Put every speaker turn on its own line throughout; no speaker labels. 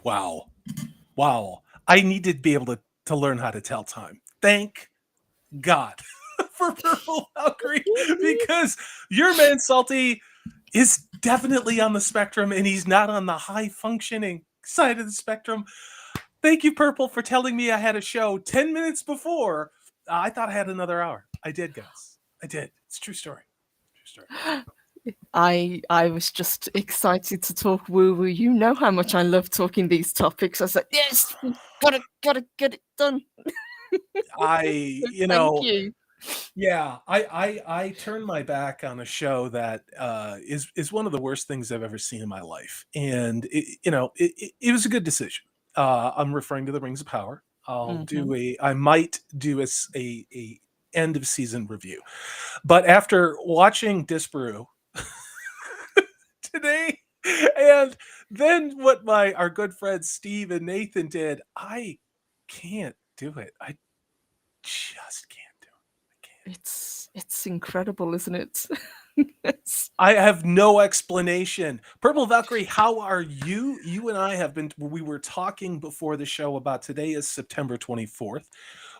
Wow. Wow. I need to be able to learn how to tell time. Thank God for Purple Valkyrie, because your man Salty is definitely on the spectrum and he's not on the high functioning side of the spectrum. Thank you, Purple, for telling me I had a show 10 minutes before. I thought I had another hour. I did, guys. I did. It's a true story. True story.
I was just excited to talk woo woo. You know how much I love talking these topics. I was like, yes, we gotta get it done.
I,
So
you
thank
know,
you.
yeah, I turned my back on a show that is one of the worst things I've ever seen in my life, and it was a good decision. I'm referring to the Rings of Power.
Hmm.
I might do a end of season review, but after watching Disparu today, and then what our good friends Steve and Nathan did, I can't do it. I just can't do it. I can't.
It's incredible, isn't it? It's-
I have no explanation. Purple Valkyrie, how are you? You and I have been, we were talking before the show about today is September 24th.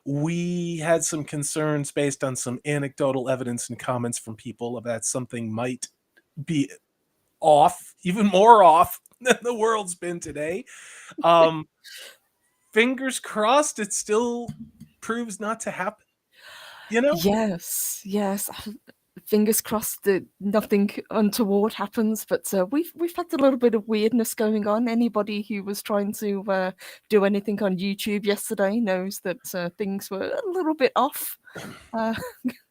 We had some concerns based on some anecdotal evidence and comments from people about something might be off, even more off than the world's been today. Um, Fingers crossed it still proves not to happen, you know?
yes, yes. Fingers crossed that nothing untoward happens. But we've had a little bit of weirdness going on. Anybody who was trying to do anything on YouTube yesterday knows that things were a little bit off, uh,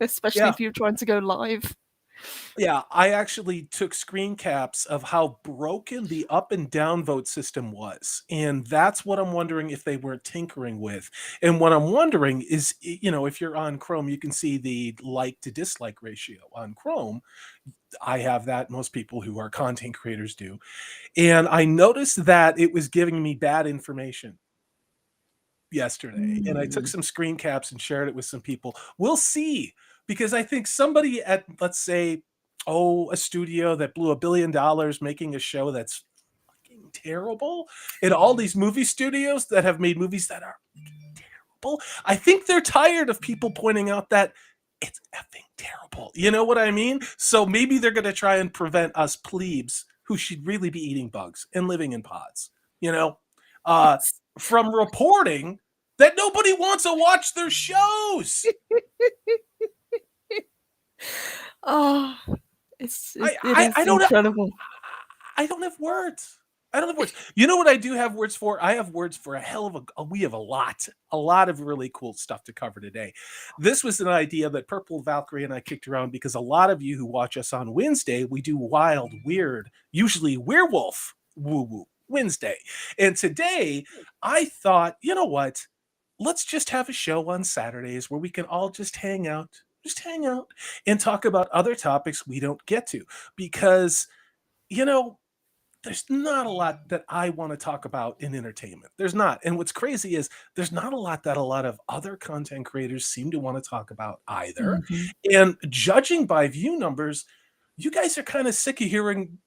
especially
Yeah.
if you're trying to go live.
Yeah, I actually took screen caps of how broken the up and down vote system was. And that's what I'm wondering if they were tinkering with. And what I'm wondering is, if you're on Chrome, you can see the like to dislike ratio on Chrome. I have that. Most people who are content creators do. And I noticed that it was giving me bad information yesterday. And I took
Mm.
some screen caps and shared it with some people. We'll see. Because I think somebody at, let's say, a studio that blew $1 billion making a show that's fucking terrible, and all these movie studios that have made movies that are terrible, I think they're tired of people pointing out that it's effing terrible. You know what I mean? So maybe they're going to try and prevent us plebes who should really be eating bugs and living in pods, you know, uh,
It's
from reporting that nobody wants to watch their shows.
ah, it
I
is
don't
incredible.
I don't have words. I don't have words. You know what I do have words for? I have words for a hell of we have a lot of really cool stuff to cover today. This was an idea that Purple Valkyrie and I kicked around because a lot of you who watch us on Wednesday, we do wild, weird, usually werewolf woo woo Wednesday. And today I thought, you know what? Let's just have a show on Saturdays where we can all just hang out and talk about other topics we don't get to because you know, there's not a lot that I want to talk about in entertainment. There's not. And what's crazy is there's not a lot that a lot of other content creators seem to want to talk about either.
Mhm.
And judging by view numbers, you guys are kind of sick of hearing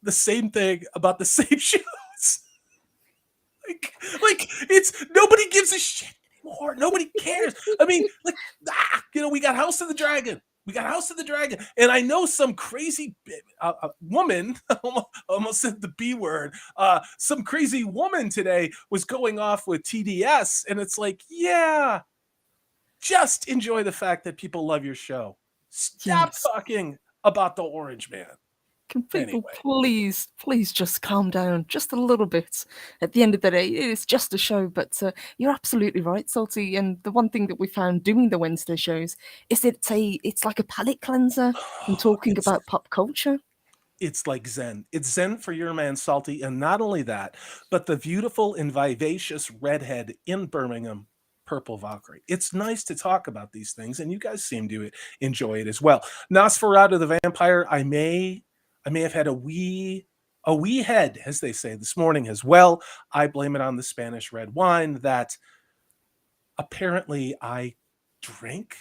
the same thing about the same shows. like it's nobody gives a shit anymore. Nobody cares. I mean, we got House of the Dragon. We got House of the Dragon, and I know some crazy woman almost said the B word. Some crazy woman today was going off with TDS, and it's like, yeah, just enjoy the fact that people love your show. Stop
Yes.
talking about the Orange Man.
Can people
Anyway,
please just calm down just a little bit? At the end of the day, it is just a show, but you're absolutely right, Salty. And the one thing that we found doing the Wednesday shows is it's like a palate cleanser and talking
it's
about pop culture.
it's like Zen. It's Zen for your man Salty, and not only that, but the beautiful and vivacious redhead in Birmingham, Purple Valkyrie. It's nice to talk about these things, and you guys seem to enjoy it as well. Nosferatu the vampire. I may have had a wee head, as they say, this morning as well. I blame it on the Spanish red wine that apparently I drank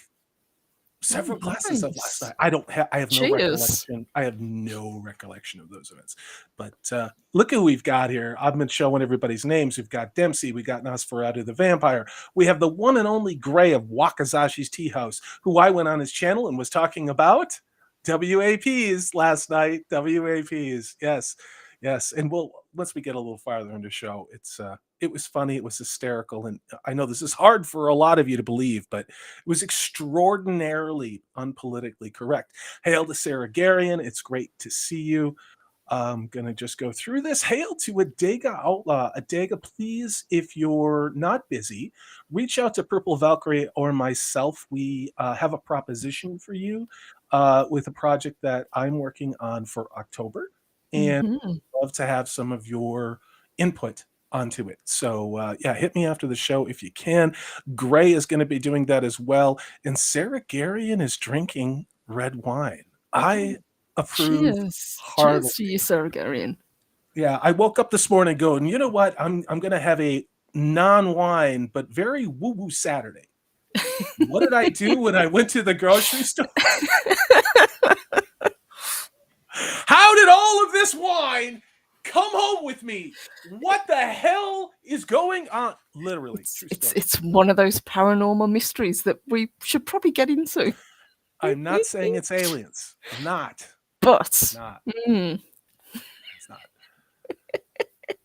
several glasses of last
Nice.
night. I have no
Cheers.
recollection. I have no recollection of those events. But look who we've got here. I've been showing everybody's names. We've got Dempsey. We got Nosferatu the vampire. We have the one and only Gray of Wakazashi's Tea House, who I went on his channel and was talking about WAPs last night. WAPs, yes, yes. And once we get a little farther into the show, it was funny, it was hysterical, and I know this is hard for a lot of you to believe, but it was extraordinarily unpolitically correct. Hail to Sarah Garian. It's great to see you. I'm going to just go through this. Hail to Adega Outlaw. Adega, please, if you're not busy, reach out to Purple Valkyrie or myself. We have a proposition for you with a project that I'm working on for October, and
Mhm.
I'd love to have some of your input onto it. So yeah, hit me after the show if you can. Gray is going to be doing that as well, and Sarah Garian is drinking red wine. I approve
Cheers.
heartily.
Cheers to you, Saragarian.
Yeah, I woke up this morning going, you know what? I'm going to have a non-wine but very woo-woo Saturday. What did I do when I went to the grocery store? How did all of this wine come home with me? What the hell is going on? Literally, true story.
It's one of those paranormal mysteries that we should probably get into.
I'm not saying it's aliens. I'm not.
But
Not.
mm,
It's not.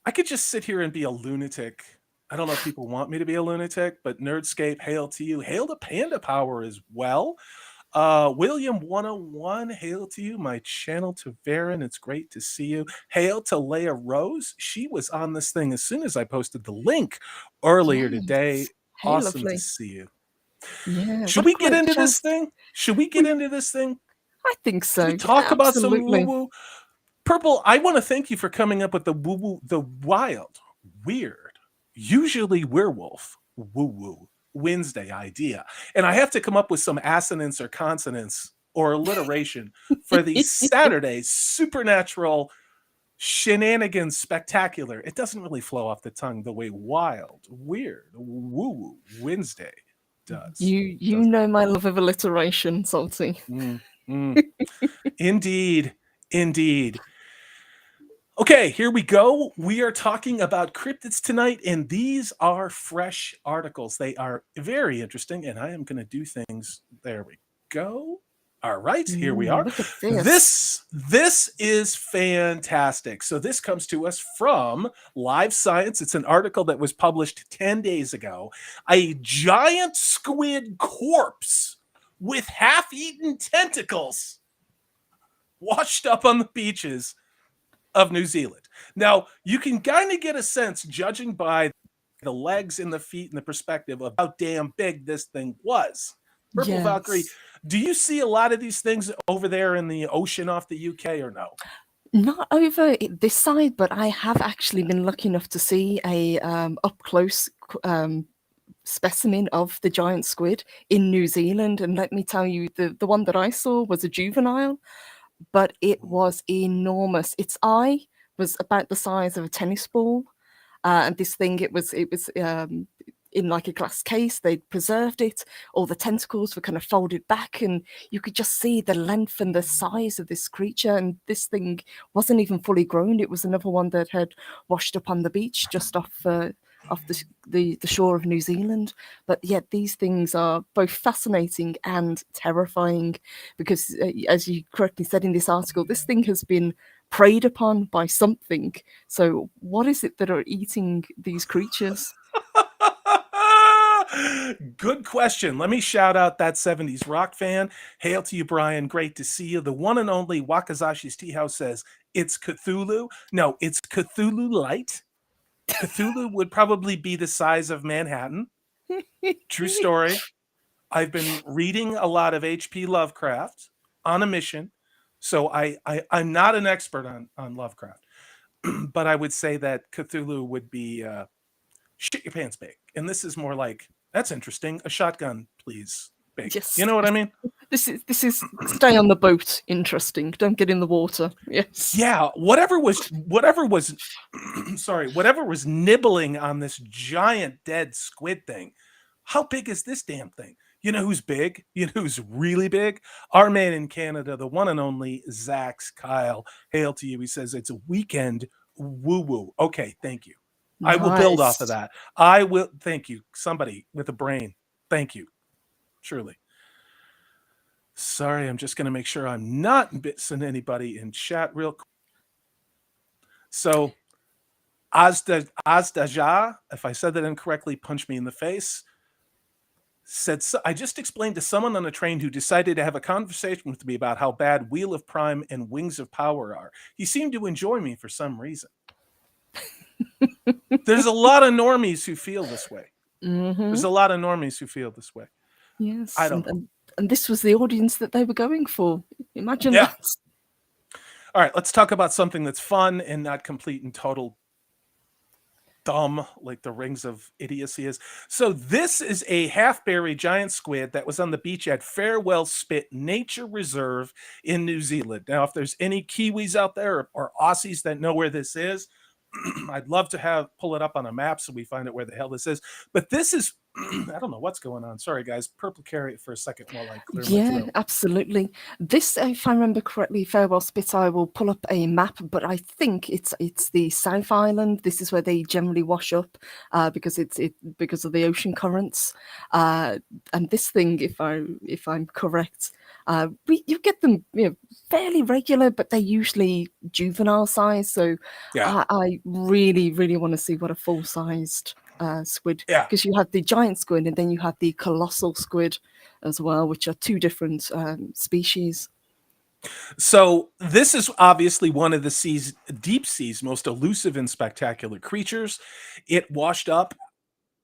I could just sit here and be a lunatic. I don't know if people want me to be a lunatic, but Nerdscape, hail to you. Hail to Panda Power as well. William 101, hail to you. My channel to Varen, it's great to see you. Hail to Leia Rose. She was on this thing as soon as I posted the link earlier today.
yes. Hey,
Awesome
lovely.
to see you.
Yeah.
Should
what a
we get
great
into
chance.
this thing? Should we get into this thing?
I think so.
Should we talk about some
Absolutely.
woo-woo? Purple, I want to thank you for coming up with the woo-woo, the wild, weird, usually werewolf, woo-woo Wednesday idea. And I have to come up with some assonance or consonants or alliteration for the Saturday supernatural shenanigans spectacular. It doesn't really flow off the tongue the way wild, weird, woo-woo Wednesday does.
You know my love of alliteration, Salty.
Indeed. Indeed. Okay, here we go. We are talking about cryptids tonight, and these are fresh articles. They are very interesting, and I am going to do things. There we go. All right, here we are.
Look at this.
This is fantastic. So this comes to us from Live Science. It's an article that was published 10 days ago. A giant squid corpse with half-eaten tentacles washed up on the beaches of New Zealand. Now, you can kind of get a sense, judging by the legs and the feet and the perspective, of how damn big this thing was. Purple
Yes.
Valkyrie, do you see a lot of these things over there in the ocean off the UK or no?
Not over this side, but I have actually been lucky enough to see a up close specimen of the giant squid in New Zealand. And let me tell you, the one that I saw was a juvenile, but it was enormous. Its eye was about the size of a tennis ball. And this thing, it was in like a glass case. They'd preserved it. All the tentacles were kind of folded back, and you could just see the length and the size of this creature. And this thing wasn't even fully grown. It was another one that had washed up on the beach just off the shore of New Zealand. But yet these things are both fascinating and terrifying because, as you correctly said in this article, this thing has been preyed upon by something. So what is it that are eating these creatures?
Good question. Let me shout out that 70s rock fan. Hail to you, Brian. Great to see you. The one and only Wakazashi's Tea House says it's Cthulhu. No, it's Cthulhu Light. Cthulhu would probably be the size of Manhattan. True story. I've been reading a lot of H.P. Lovecraft on a mission. So I'm not an expert on Lovecraft. But I would say that Cthulhu would be shit your pants big. And this is more like, that's interesting. A shotgun, please. Big.
Yes.
You know what I mean?
This is stay on the boat. Interesting. Don't get in the water. Yes.
Yeah. Whatever was sorry, whatever was nibbling on this giant dead squid thing. How big is this damn thing? You know who's big? You know who's really big? Our man in Canada, the one and only Zax Kyle. Hail to you. He says it's a weekend woo woo. Okay, thank you. I will build off of
Nice.
that. I will. Thank you. Somebody with a brain. Thank you. Surely. Sorry, I'm just going to make sure I'm not missing anybody in chat real quick. So, Azdaja, if I said that incorrectly, punch me in the face. Said, so, I just explained to someone on a train who decided to have a conversation with me about how bad Wheel of Prime and Wings of Power are. He seemed to enjoy me for some reason. There's a lot of normies who feel this way.
Hmm.
There's a lot of normies who feel this way. I
Yes,
don't know.
and this was the audience that they were going for. Imagine
Yeah.
that.
All right, let's talk about something that's fun and not complete and total dumb like the rings of idiocy is. So this is a half-buried giant squid that was on the beach at Farewell Spit Nature Reserve in New Zealand. Now, if there's any Kiwis out there or Aussies that know where this is, I'd love to pull it up on a map so we find out where the hell this is. But this is I don't know what's going on. Sorry, guys. Purple, carry it for a second while I clear my
Yeah,
throat.
absolutely. This, if I remember correctly, Farewell Spit, I will pull up a map, but I think it's the South Island. This is where they generally wash up because because of the ocean currents. And this thing, if I'm correct, you get them fairly regular, but they're usually juvenile size. So
Yeah.
I really really want to see what a full sized squid,
Yeah.
because you have the giant squid and then you have the colossal squid as well, which are two different species.
So this is obviously one of the sea's deep sea's most elusive and spectacular creatures. It washed up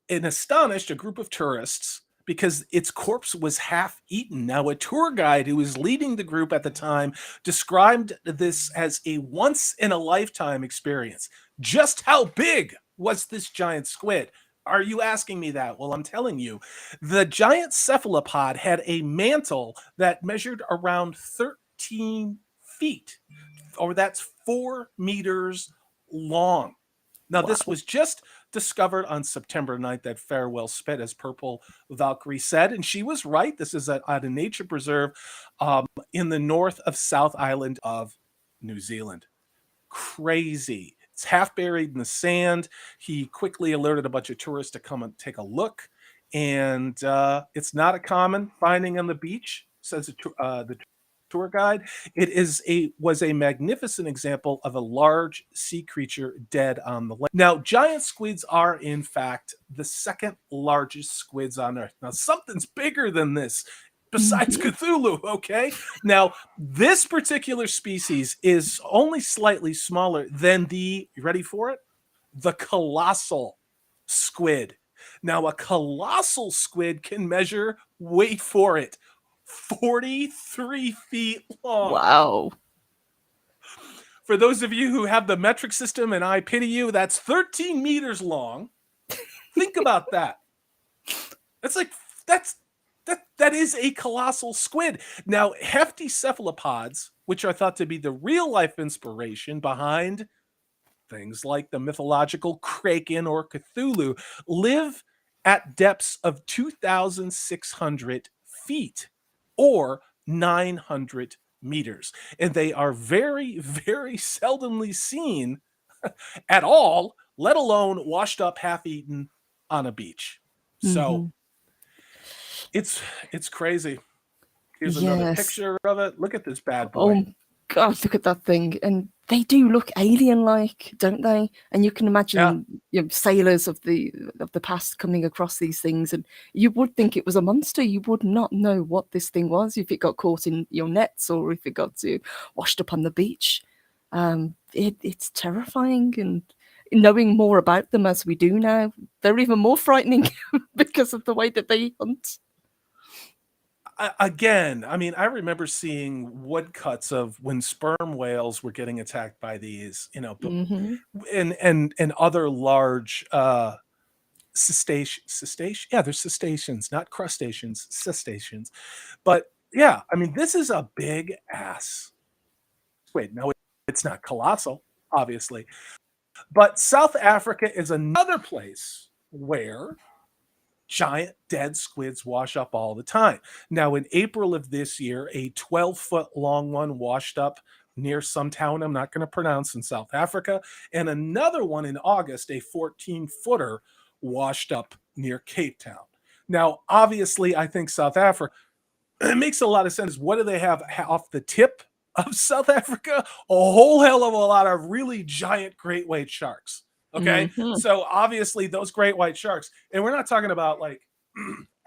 and astonished a group of tourists because its corpse was half eaten. Now, a tour guide who was leading the group at the time described this as a once in a lifetime experience. Just how big was this giant squid? Are you asking me that? Well, I'm telling you. The giant cephalopod had a mantle that measured around 13 feet, or that's 4 meters long. Now, this
Wow.
was just discovered on September 9th at Farewell Spit, as Purple Valkyrie said, and she was right. This is at a nature preserve in the north of South Island of New Zealand. Crazy. It's half buried in the sand. He quickly alerted a bunch of tourists to come and take a look, and it's not a common finding on the beach, says the tour guide. It was a magnificent example of a large sea creature dead on the lake. Now, giant squids are in fact the second largest squids on Earth. Now, something's bigger than this besides
Hmm.
Cthulhu, okay? Now, this particular species is only slightly smaller than you ready for it? The colossal squid. Now, a colossal squid can measure, wait for it, 43 feet long.
Wow.
For those of you who have the metric system, and I pity you, that's 13 meters long. Think about that. That's like, that is a colossal squid. Now, hefty cephalopods, which are thought to be the real life inspiration behind things like the mythological Kraken or Cthulhu, live at depths of 2,600 feet or 900 meters. And they are very, very seldomly seen at all, let alone washed up, half eaten on a beach. So
Hmm.
it's crazy. Here's another
Yes.
picture of it. Look at this bad boy.
Oh God, look at that thing. And they do look alien-like, don't they? And you can
Yeah.
imagine sailors of the past coming across these things, and you would think it was a monster. You would not know what this thing was if it got caught in your nets or if it got washed up on the beach. It's terrifying, and knowing more about them as we do now, they're even more frightening because of the way that they hunt.
Again, I mean, I remember seeing woodcuts of when sperm whales were getting attacked by these,
Hmm.
and other large yeah, they're cetaceans, not crustaceans, cetaceans. But yeah, I mean, this is a big ass squid. No, it's not colossal, obviously, but South Africa is another place where giant dead squids wash up all the time. Now, in April of this year, a 12-foot long one washed up near some town I'm not going to pronounce in South Africa, and another one in August, a 14-footer, washed up near Cape Town. Now, obviously, I think South Africa, it makes a lot of sense. What do they have off the tip of South Africa? A whole hell of a lot of really giant great white sharks. Okay.
Hmm.
So obviously those great white sharks, and we're not talking about like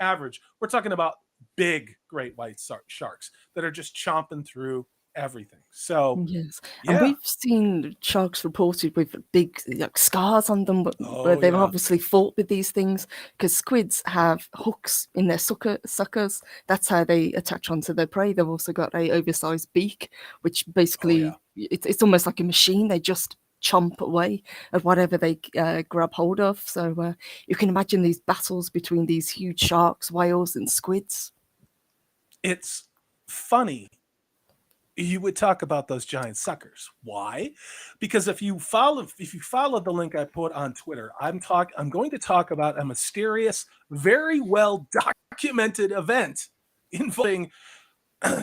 average, we're talking about big great white sharks that are just chomping through everything. So
Yes, and
yeah.
we've seen sharks reported with big like scars on them, where
Oh
they've
yeah.
obviously fought with these things. Because squids have hooks in their suckers. That's how they attach onto their prey. They've also got a oversized beak, which
Oh yeah.
basically it's almost like a machine. They just chomp away at whatever they grab hold of. So you can imagine these battles between these huge sharks, whales, and squids.
It's funny you would talk about those giant suckers. Why? Because if you follow the link I put on Twitter, I'm going to talk about a mysterious, very well documented event involving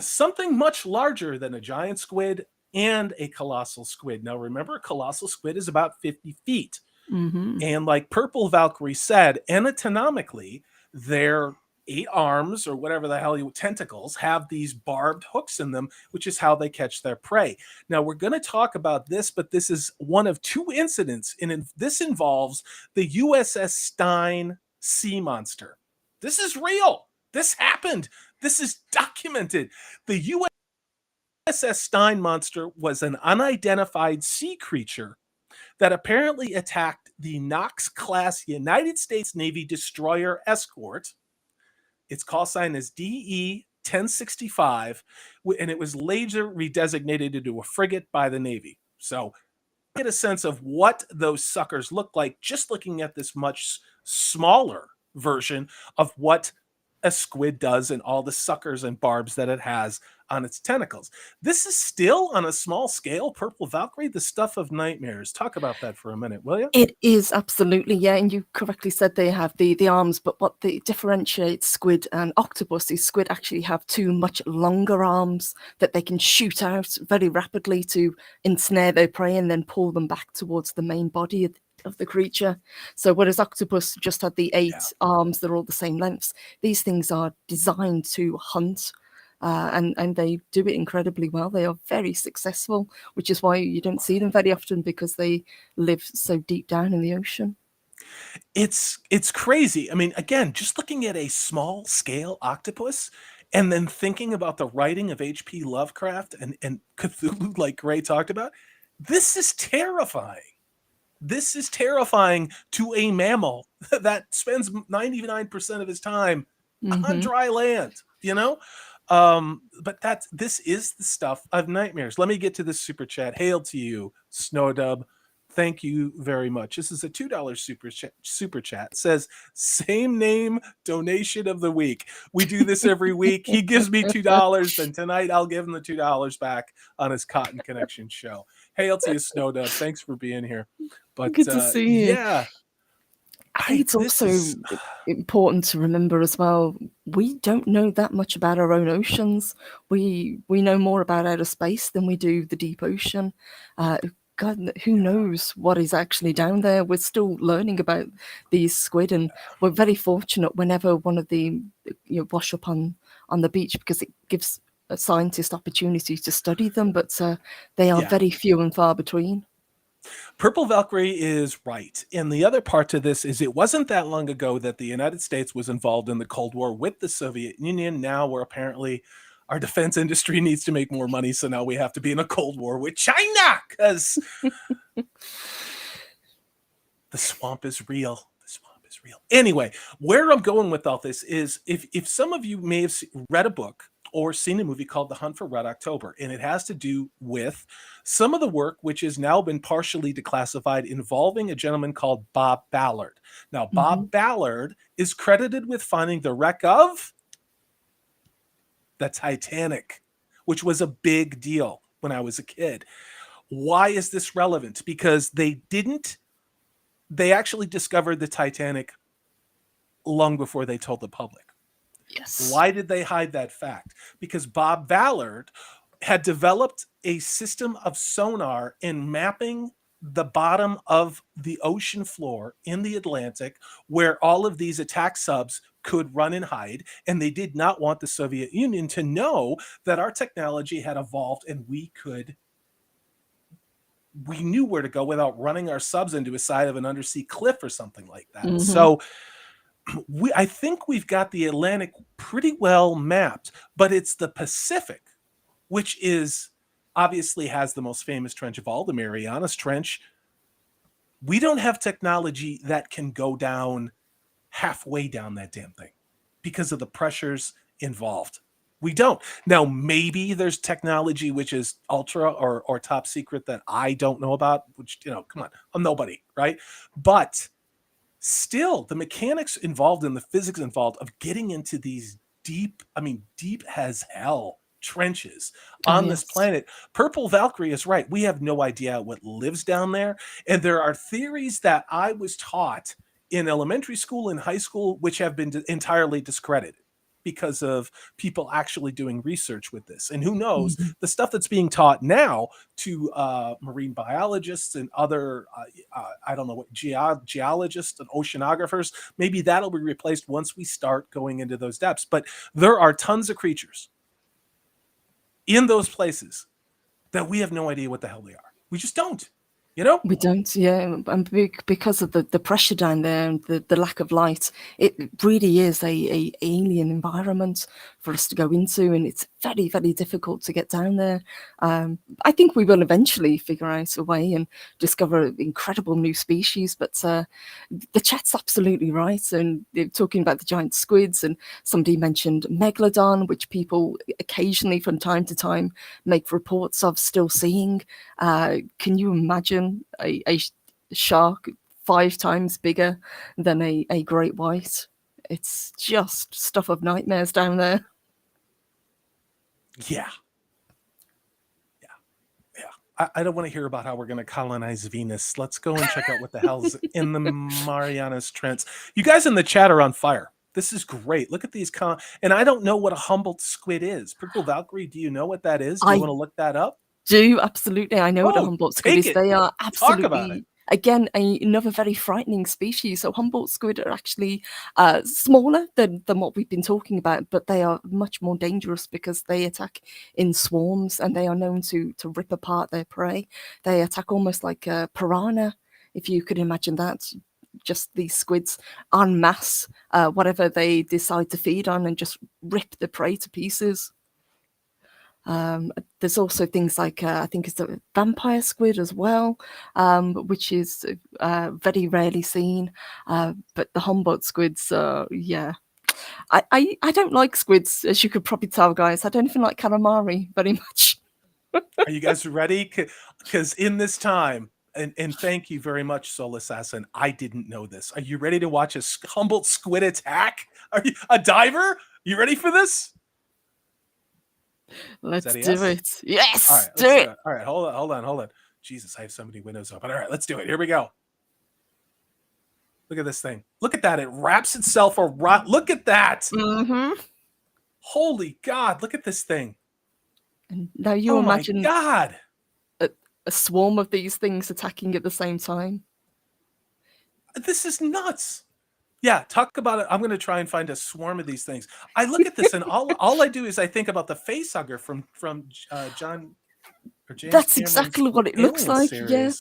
something much larger than a giant squid and a colossal squid. Now remember, a colossal squid is about 50 feet.
Hmm.
And like Purple Valkyrie said, anatomically, their 8 arms or whatever the hell tentacles have these barbed hooks in them, which is how they catch their prey. Now we're going to talk about this, but this is one of 2 incidents, and this involves the USS Stein sea monster. This is real. This happened. This is documented. The USS Stein monster was an unidentified sea creature that apparently attacked the Knox-class United States Navy destroyer escort. Its call sign is DE 1065, and it was later redesignated into a frigate by the Navy. So get a sense of what those suckers look like just looking at this much smaller version of what a squid does and all the suckers and barbs that it has on its tentacles. This is still on a small scale, Purple Valkyrie, the stuff of nightmares. Talk about that for a minute, will you?
It is absolutely, yeah, and you correctly said they have the arms, but what differentiates squid and octopus is squid actually have 2 much longer arms that they can shoot out very rapidly to ensnare their prey and then pull them back towards the main body of the creature. So whereas octopus just had the 8
Yeah.
arms that are all the same lengths, these things are designed to hunt. And they do it incredibly well. They are very successful, which is why you don't see them very often, because they live so deep down in the ocean.
It's crazy. I mean, again, just looking at a small scale octopus and then thinking about the writing of H.P. Lovecraft and Cthulhu, like Gray talked about, this is terrifying. This is terrifying to a mammal that spends 99% of his time on
Hmm.
dry land, you know? But this is the stuff of nightmares. Let me get to this super chat. Hail to you, Snowdub. Thank you very much. This is a $2 super chat. It says same name donation of the week. We do this every week. He gives me $2, then tonight I'll give him the $2 back on his Cotton Connection show. Hail to you, Snowdub. Thanks for being here. But
Good to see you.
yeah,
I think it's
this
also
is
important to remember as well, we don't know that much about our own oceans. We know more about outer space than we do the deep ocean. God, who knows what is actually down there? We're still learning about these squid, and we're very fortunate whenever one of the wash up on the beach, because it gives a scientist opportunity to study them. But they are
yeah.
very few and far between.
Purple Valkyrie is right. And the other part to this is it wasn't that long ago that the United States was involved in the Cold War with the Soviet Union. Now we're apparently our defense industry needs to make more money. So now we have to be in a Cold War with China because the swamp is real. The swamp is real. Anyway, where I'm going with all this is if some of you may have read a book or seen a movie called The Hunt for Red October, and it has to do with some of the work which has now been partially declassified involving a gentleman called Bob Ballard. Now, Bob Ballard is credited with finding the wreck of the Titanic, which was a big deal when I was a kid. Why is this relevant? Because they actually discovered the Titanic long before they told the public.
Yes.
Why did they hide that fact? Because Bob Ballard had developed a system of sonar in mapping the bottom of the ocean floor in the Atlantic where all of these attack subs could run and hide. And they did not want the Soviet Union to know that our technology had evolved and we knew where to go without running our subs into a side of an undersea cliff or something like that.
Mhm.
So I think we've got the Atlantic pretty well mapped, but it's the Pacific, which is obviously has the most famous trench of all, the Marianas Trench. We don't have technology that can go down halfway down that damn thing because of the pressures involved. We don't. Now, maybe there's technology which is ultra or top secret that I don't know about, which, come on, I'm nobody, right? But still, the mechanics involved and the physics involved of getting into these deep as hell trenches on this
Yes.
planet. Purple Valkyrie is right. We have no idea what lives down there. And there are theories that I was taught in elementary school and high school, which have been entirely discredited because of people actually doing research with this. And who knows,
Mhm.
the stuff that's being taught now to marine biologists and other, I don't know what, geologists and oceanographers, maybe that'll be replaced once we start going into those depths. But there are tons of creatures in those places that we have no idea what the hell they are. We just don't.
We don't, yeah, and because of the pressure down there and the lack of light, it really is a alien environment for us to go into, and it's very, very difficult to get down there. I think we will eventually figure out a way and discover incredible new species, but the chat's absolutely right, and they're talking about the giant squids, and somebody mentioned megalodon, which people occasionally from time to time make reports of still seeing. Can you imagine a shark 5 times bigger than a great white? It's just stuff of nightmares down there.
Yeah. I don't want to hear about how we're going to colonize Venus. Let's go and check out what the hell's in the Marianas Trench. You guys in the chat are on fire. This is great. Look at these and I don't know what a Humboldt squid is. Purple Valkyrie, do you know what that is? Do you want to look that up?
Do, absolutely. I know what a Humboldt squid
take
is.
it.
They are
Talk about it.
absolutely, again, another very frightening species. So Humboldt squid are actually smaller than what we've been talking about, but they are much more dangerous because they attack in swarms and they are known to rip apart their prey. They attack almost like a piranha, if you could imagine that. Just these squids en masse, whatever they decide to feed on, and just rip the prey to pieces. There's also things like I think it's a vampire squid as well, which is very rarely seen. But the Humboldt squids, yeah. I don't like squids, as you could probably tell, guys. I don't even like calamari very much.
Are you guys ready? Because in this time, and thank you very much, Soul Assassin, I didn't know this. Are you ready to watch a Humboldt squid attack? Are you a diver? You ready for this?
Let's do
yes?
it. Yes,
all right,
do it.
All right, hold on. Jesus, I have so many windows open. All right, let's do it. Here we go. Look at this thing. Look at that. It wraps itself around. Look at that.
Mm-hmm.
Holy God, look at this thing.
And now you imagine
my God.
A swarm of these things attacking at the same time.
This is nuts. Yeah, talk about it. I'm going to try and find a swarm of these things. I look at this and all I do is I think about the facehugger from John or James
That's
Cameron's
exactly what it looks
Alien
like.
series.
Yeah.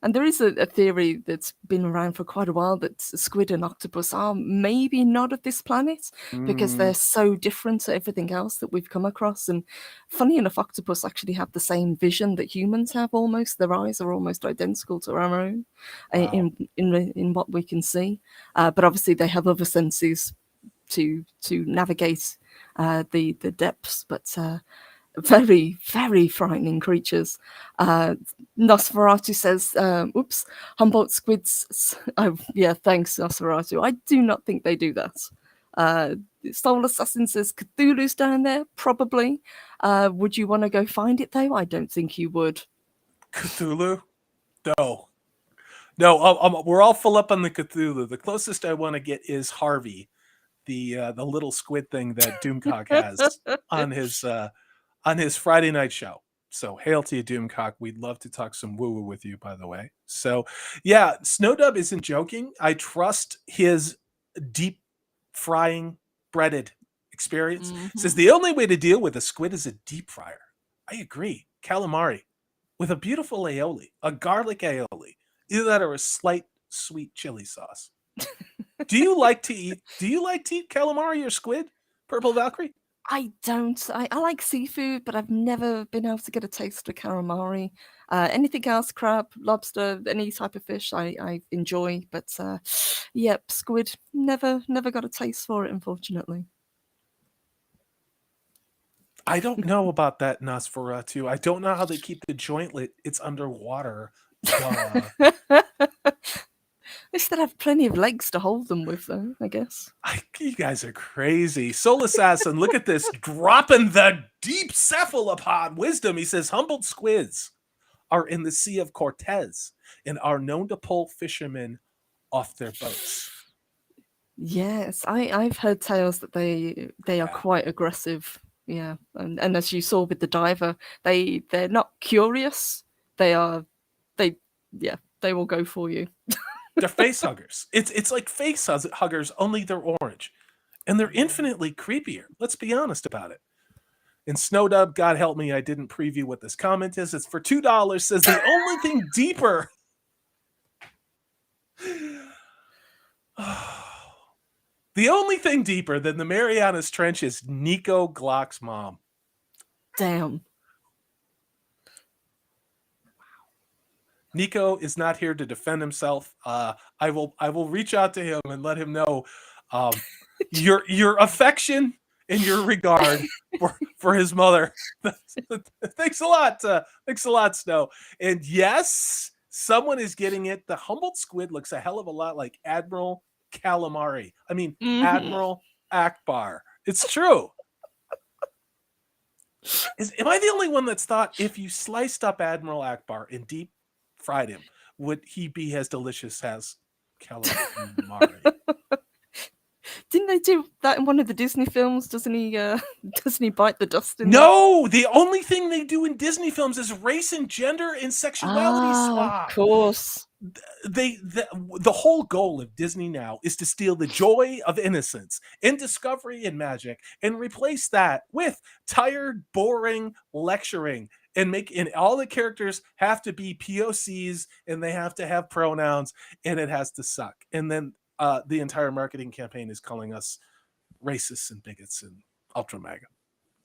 And there is a theory that's been around for quite a while that squid and octopus are maybe not of this planet because they're so different to everything else that we've come across. And funny enough, octopus actually have the same vision that humans have almost. Their eyes are almost identical to our own.
Wow.
in what we can see. But obviously they have other senses to navigate the depths. But very, very frightening creatures. Nosferatu says, oops, Humboldt squids. Oh, yeah, thanks, Nosferatu. I do not think they do that. Soul Assassin says, Cthulhu's down there? Probably. Would you want to go find it, though? I don't think you would.
Cthulhu? No. No, we're all full up on the Cthulhu. The closest I want to get is Harvey, the little squid thing that Doomcock has on his Friday night show. So hail to you, Doomcock. We'd love to talk some woo woo with you, by the way. So yeah, Snowdub isn't joking. I trust his deep frying breaded experience. Says
Mhm.
the only way to deal with a squid is a deep fryer. I agree. Calamari with a beautiful aioli, a garlic aioli, either that or a slight sweet chili sauce. Do you like to eat calamari or squid? Purple Valkyrie?
I don't. I like seafood, but I've never been able to get a taste of calamari. Anything else, crab, lobster, any type of fish, I enjoy. But yep, squid, never got a taste for it, unfortunately.
I don't know about that Nosferatu. I don't know how they keep the joint lit. It's underwater. Duh.
They still have plenty of legs to hold them with, though, I guess.
You guys are crazy. Soul Assassin, look at this. Dropping the deep cephalopod wisdom. He says, humbled squids are in the Sea of Cortez and are known to pull fishermen off their boats.
Yes, I've heard tales that they are
Yeah.
quite aggressive. Yeah, and as you saw with the diver, they're not curious. They are they yeah they will go for you.
They're face huggers. It's like face huggers, only they're orange. And they're infinitely creepier. Let's be honest about it. And Snowdub, God help me, I didn't preview what this comment is. It's for $2. Says the only thing deeper. The only thing deeper than the Marianas Trench is Nico Glock's mom.
Damn.
Nico is not here to defend himself. I will reach out to him and let him know your affection and your regard for his mother. Thanks a lot. Thanks a lot, Snow. And yes, someone is getting it. The humbled squid looks a hell of a lot like Admiral Calamari. I mean,
Mhm.
Admiral Akbar. It's true. Am I the only one that's thought if you sliced up Admiral Akbar and deep fried him, would he be as delicious as calamari?
Didn't they do that in one of the Disney films? Doesn't he? Doesn't he bite the dust in that?
No, the only thing they do in Disney films is race and gender and sexuality
Of
swap.
course.
The whole goal of Disney now is to steal the joy of innocence and discovery and magic and replace that with tired, boring lecturing and all the characters have to be POCs and they have to have pronouns and it has to suck. And then the entire marketing campaign is calling us racists and bigots and ultra mega.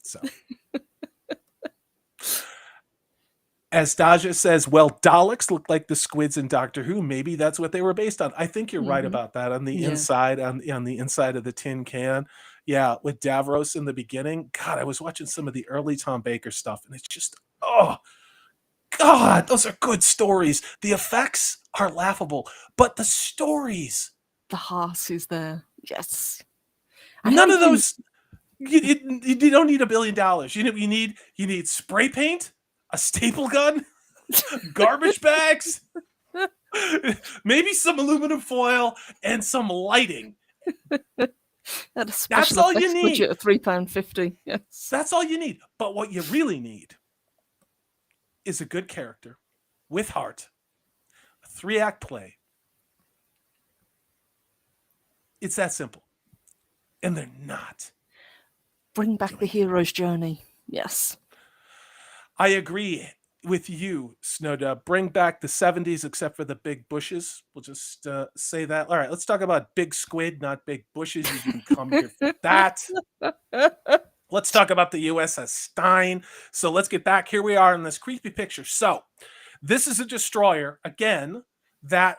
So as Daja says, well, Daleks look like the squids in Doctor Who. Maybe that's what they were based on. I think you're right about that. On the inside, on the inside of the tin can, yeah, with Davros in the beginning. God, I was watching some of the early Tom Baker stuff, and it's just God, those are good stories. The effects are laughable, but the stories,
The heart is there. Yes.
none of those. You don't need $1 billion. You need spray paint, a staple gun, garbage bags, maybe some aluminum foil, and some lighting.
At a special
That's all you
effects
need.
budget of £3.50. Yes.
That's all you need. But what you really need is a good character with heart, a 3-act play. It's that simple. And they're not.
Bring back the hero's journey. Yes.
I agree with you, Snowdub. Bring back the 70s, except for the big bushes. We'll just say that. All right, let's talk about big squid, not big bushes. You didn't come here for that. Let's talk about the USS Stein. So let's get back. Here we are in this creepy picture. So this is a destroyer, again, that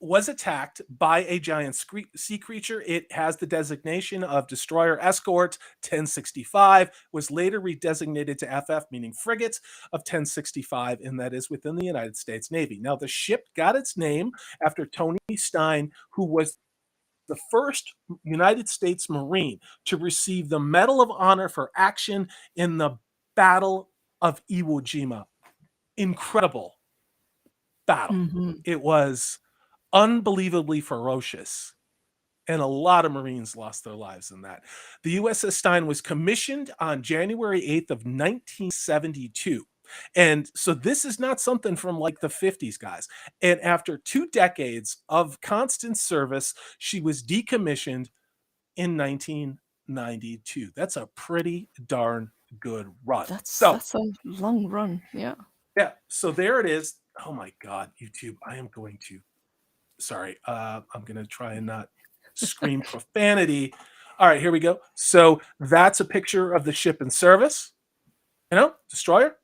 was attacked by a giant sea creature. It has the designation of Destroyer Escort 1065, was later redesignated to FF, meaning frigate of 1065, and that is within the United States Navy. Now, the ship got its name after Tony Stein, who was the first United States Marine to receive the Medal of Honor for action in the Battle of Iwo Jima. Incredible. battle.
Mhm.
It was unbelievably ferocious, and a lot of Marines lost their lives in that. The USS Stein was commissioned on January 8th of 1972. And so this is not something from like the 50s, guys. And after 2 decades of constant service, she was decommissioned in 1992. That's a pretty darn good run. So,
That's a long run. Yeah.
yeah, so there it is. Oh my God, YouTube, I am going to, sorry, I'm going to try and not scream profanity. All right, here we go. So that's a picture of the ship in service, destroyer.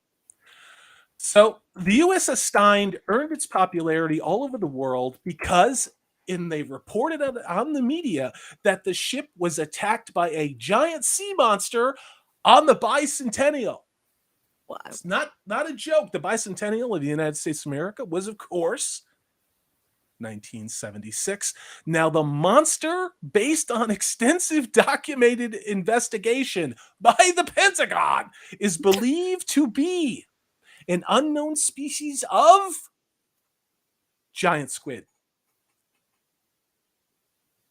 So the USS Stein earned its popularity all over the world because they reported on the media that the ship was attacked by a giant sea monster on the bicentennial.
Wow.
It's not a joke. The bicentennial of the United States of America was, of course, 1976. Now, the monster, based on extensive documented investigation by the Pentagon, is believed to be an unknown species of giant squid.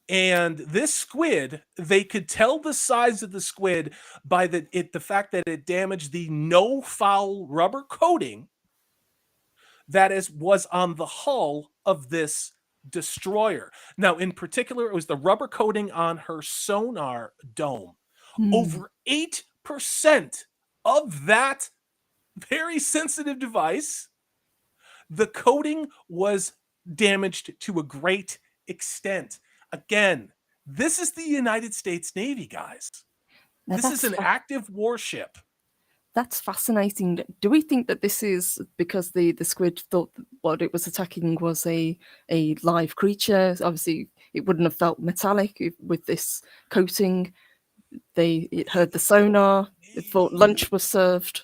And this squid, they could tell the size of the squid by the fact that it damaged the no foul rubber coating that was on the hull of this destroyer. Now, in particular, it was the rubber coating on her sonar dome.
Hmm.
Over 8% of that very sensitive device, the coating was damaged to a great extent. Again, this is the United States Navy, guys.
Now
This is an active warship.
that's fascinating. Do we think that this is because the squid thought that what it was attacking was a live creature? Obviously, it wouldn't have felt metallic with this coating. It heard the sonar. It thought lunch was served.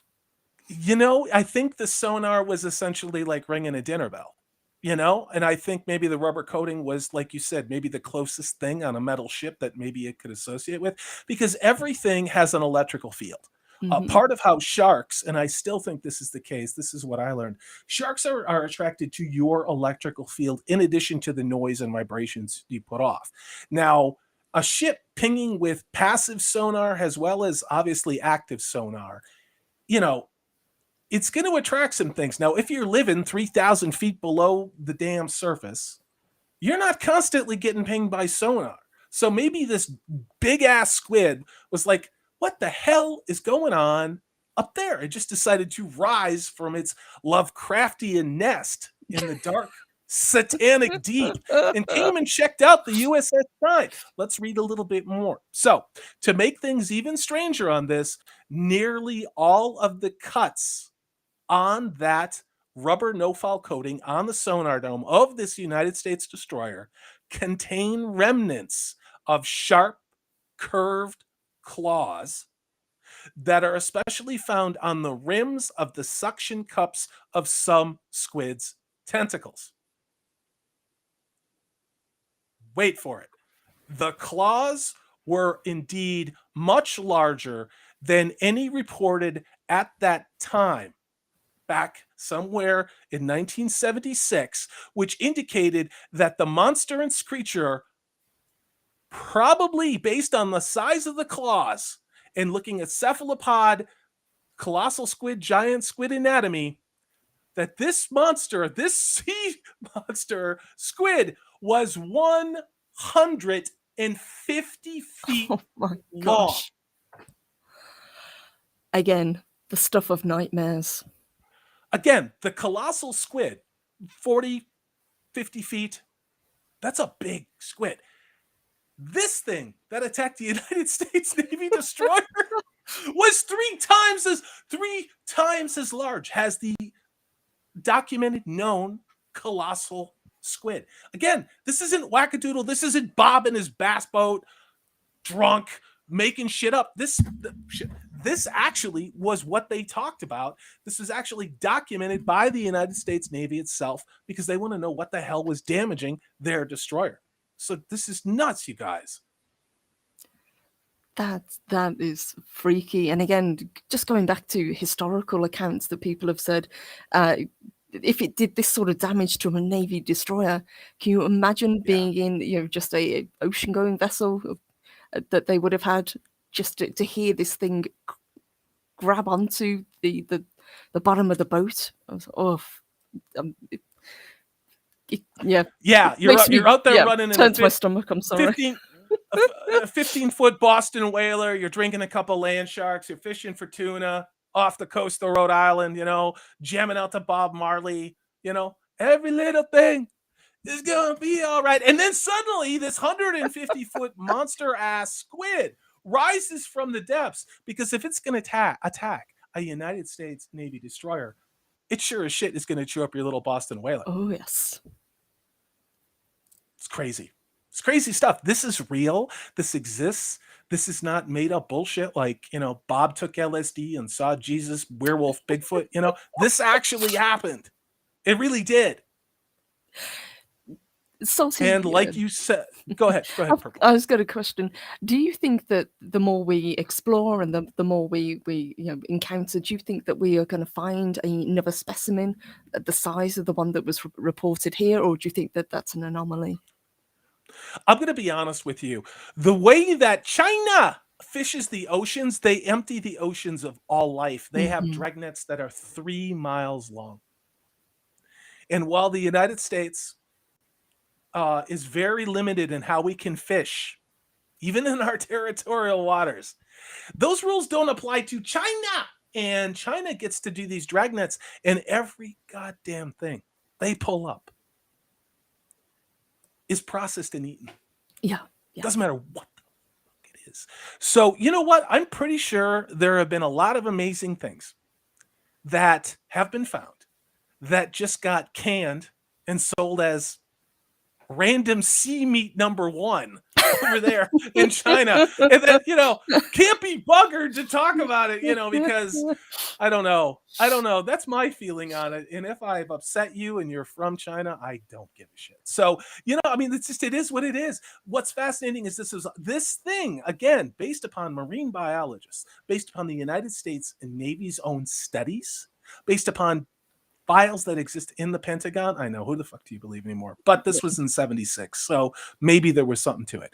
I think the sonar was essentially like ringing a dinner bell, and I think maybe the rubber coating was, like you said, maybe the closest thing on a metal ship that maybe it could associate with, because everything has an electrical field.
Mhm.
Part of how sharks, and I still think this is the case, this is what I learned, sharks are attracted to your electrical field in addition to the noise and vibrations you put off. Now, a ship pinging with passive sonar as well as obviously active sonar, you know, it's going to attract some things. Now, if you're living 3,000 feet below the damn surface, you're not constantly getting pinged by sonar. So maybe this big ass squid was like, what the hell is going on up there? It just decided to rise from its Lovecraftian nest in the dark, satanic deep and came and checked out the USS Stein. Let's read a little bit more. So, to make things even stranger on this, nearly all of the cuts on that rubber no-foul coating on the sonar dome of this United States destroyer contain remnants of sharp, curved claws that are especially found on the rims of the suction cups of some squid's tentacles. Wait for it. The claws were indeed much larger than any reported at that time, back somewhere in 1976, which indicated that the monster and creature, probably based on the size of the claws and looking at cephalopod, colossal squid, giant squid anatomy, that this monster, this sea monster squid, was 150 feet
Oh my
long.
gosh. Again, the stuff of nightmares.
Again, the colossal squid, 40, 50 feet, that's a big squid. This thing that attacked the United States Navy destroyer was three times as large, has the documented known colossal squid. Again, this isn't wackadoodle. This isn't Bob in his bass boat, drunk, making shit up. This actually was what they talked about. This was actually documented by the United States Navy itself because they want to know what the hell was damaging their destroyer. So this is nuts, you guys.
That is freaky. And again, just going back to historical accounts that people have said, if it did this sort of damage to a Navy destroyer, can you imagine
Yeah.
being in just a ocean-going vessel that they would have had just to hear this thing grab onto the bottom of the boat? I was, um, yeah,
Yeah,
makes
you're
me
out there running in a
turns my stomach. I'm sorry.
15 a 15-foot Boston whaler. You're drinking a couple land sharks. You're fishing for tuna off the coast of Rhode Island. Jamming out to Bob Marley. Every little thing is gonna be all right. And then suddenly, this 150-foot monster ass squid rises from the depths, because if it's gonna attack a United States Navy destroyer, it sure as shit is gonna chew up your little Boston whaler.
Oh yes.
It's crazy. It's crazy stuff. This is real. This exists. This is not made up bullshit like, Bob took LSD and saw Jesus, werewolf, Bigfoot. This actually happened. It really did.
Salty.
And like you said, go ahead, Purple.
I was got a question. Do you think that the more we explore and the more we encounter, do you think that we are going to find another specimen the size of the one that was reported here, or do you think that that's an anomaly?
I'm going to be honest with you. The way that China fishes the oceans, they empty the oceans of all life. They have dragnets that are 3 miles long. And while the United States is very limited in how we can fish, even in our territorial waters, those rules don't apply to China. And China gets to do these dragnets, and every goddamn thing they pull up is processed and eaten.
Yeah.
Doesn't matter what the fuck it is. So, you know what? I'm pretty sure there have been a lot of amazing things that have been found that just got canned and sold as random sea meat number one over there in China. And then, can't be buggered to talk about it, because I don't know. That's my feeling on it. And if I've upset you and you're from China, I don't give a shit. So, it is what it is. What's fascinating is this thing, again, based upon marine biologists, based upon the United States and Navy's own studies, based upon files that exist in the Pentagon. I know, who the fuck do you believe anymore? But this was in 76, so maybe there was something to it.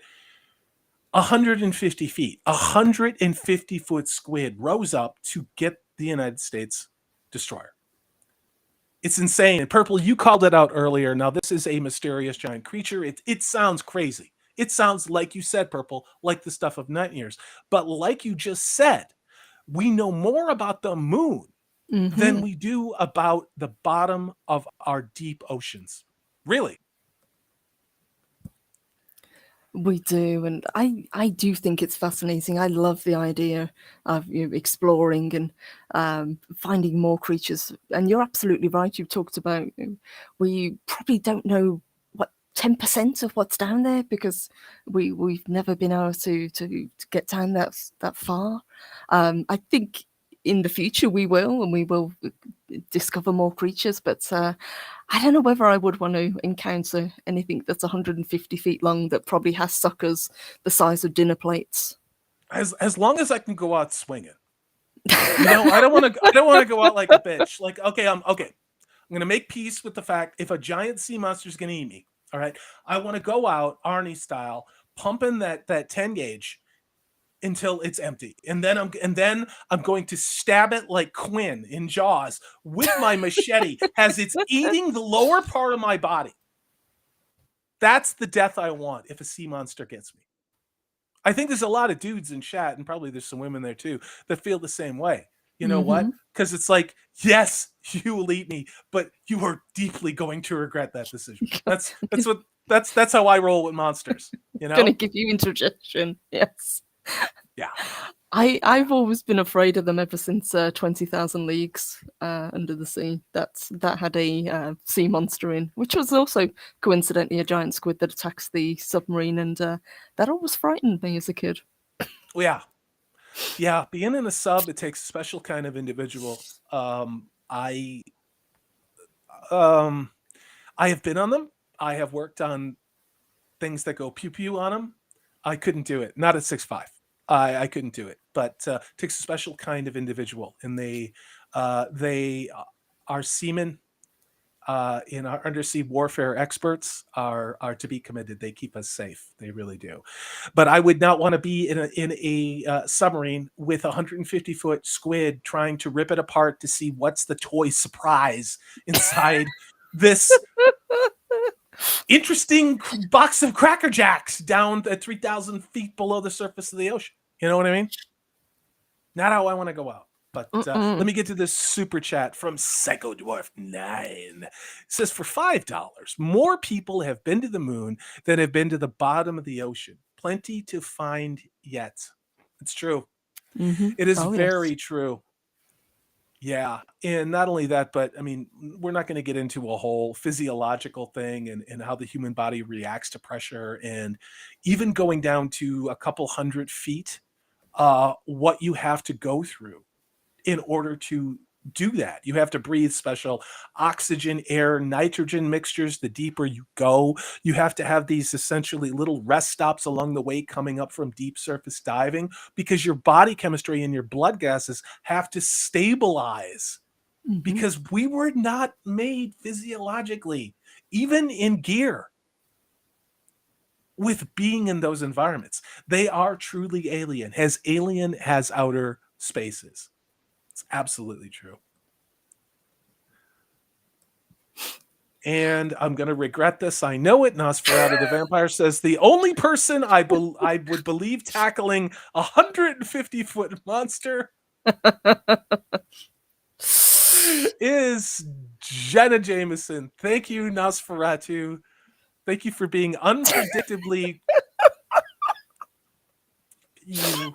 150 feet, 150-foot squid rose up to get the United States destroyer. It's insane. And Purple, you called it out earlier. Now, this is a mysterious giant creature. It sounds crazy. It sounds, like you said, Purple, like the stuff of nightmares. But like you just said, we know more about the moon than we do about the bottom of our deep oceans. Really.
We do, and I do think it's fascinating. I love the idea of exploring and finding more creatures. And you're absolutely right. You've talked about we probably don't know what 10% of what's down there, because we've never been able to get down that far. I think in the future we will discover more creatures, but I don't know whether I would want to encounter anything that's 150 feet long that probably has suckers the size of dinner plates.
As long as I can go out swinging. I don't want to go out like a bitch. Like, okay, I'm going to make peace with the fact if a giant sea monster is going to eat me, all right, I want to go out Arnie style, pumping that 10 gauge until it's empty, and then I'm going to stab it like Quinn in Jaws with my machete as it's eating the lower part of my body. That's the death I want if a sea monster gets me. I think there's a lot of dudes in chat, and probably there's some women there too, that feel the same way. You know what? Because it's like, yes, you will eat me, but you are deeply going to regret that decision. That's how I roll with monsters.
Gonna give you indigestion. Yes.
Yeah.
I've always been afraid of them ever since 20,000 Leagues Under the Sea. That had a sea monster in, which was also coincidentally a giant squid that attacks the submarine, and that always frightened me as a kid.
Yeah, being in a sub, it takes a special kind of individual. I have been on them. I have worked on things that go pew pew on them. I couldn't do it. Not at 6'5". I couldn't do it. But it takes a special kind of individual, and they are seamen. in our undersea warfare experts are to be commended. They keep us safe. They really do. But I would not want to be in a submarine with a 150-foot squid trying to rip it apart to see what's the toy surprise inside this interesting box of Cracker Jacks down at 3,000 feet below the surface of the ocean. You know what I mean? Not how I want to go out. But let me get to this super chat from Psycho Dwarf 9. It says, for $5, more people have been to the moon than have been to the bottom of the ocean. Plenty to find yet. It's true.
Mm-hmm.
It is
Oh,
very
yes.
true. Yeah. And not only that, but I mean, we're not going to get into a whole physiological thing and how the human body reacts to pressure, and even going down to a couple 100 feet, what you have to go through in order to do that. You have to breathe special oxygen, air, nitrogen mixtures the deeper you go. You have to have these essentially little rest stops along the way coming up from deep surface diving, because your body chemistry and your blood gases have to stabilize,
Mm-hmm.
because we were not made physiologically, even in gear, with being in those environments. They are truly alien, as outer spaces. It's absolutely true. And I'm going to regret this. I know it. Nosferatu the Vampire says, the only person I would believe tackling a 150-foot monster is Jenna Jameson. Thank you, Nosferatu. Thank you for being unpredictably you.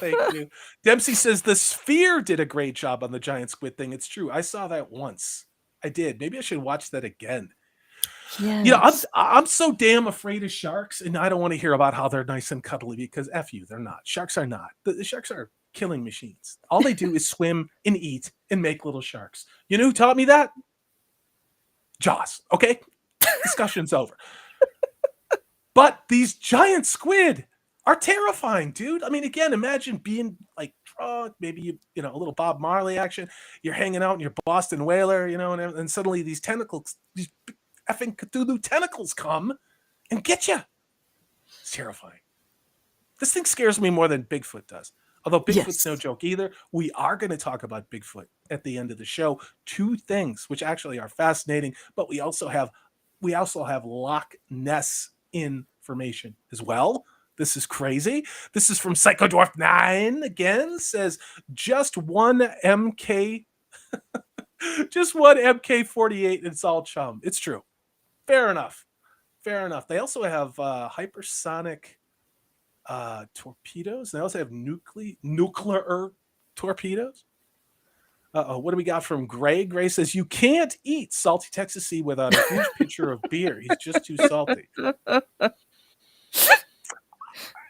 Thank you. Dempsey says the Sphere did a great job on the giant squid thing. It's true. I saw that once. I did. Maybe I should watch that again. You know,
Yes.
I'm so damn afraid of sharks, and I don't want to hear about how they're nice and cuddly, because F you, they're not. Sharks are not. The sharks are killing machines. All they do is swim and eat and make little sharks. You know who taught me that? Jaws. Okay? Discussion's over. But these giant squid are terrifying, dude. I mean, again, imagine being like drunk, maybe you know, a little Bob Marley action. You're hanging out in your Boston Whaler, you know, and suddenly these tentacles, these effing Cthulhu tentacles come and get you. It's terrifying. This thing scares me more than Bigfoot does. Although Bigfoot's no
Yes.
joke either. We are going to talk about Bigfoot at the end of the show. Two things which actually are fascinating, but we also have Loch Ness information as well. This is crazy. This is from Psycho Dwarf 9 again. Says just one MK just one MK48, and it's all chum. It's true. Fair enough. Fair enough. They also have hypersonic torpedoes. They also have nuclear torpedoes. What do we got from Gray? Gray says, you can't eat salty Texas Sea without a huge pitcher of beer. He's just too salty.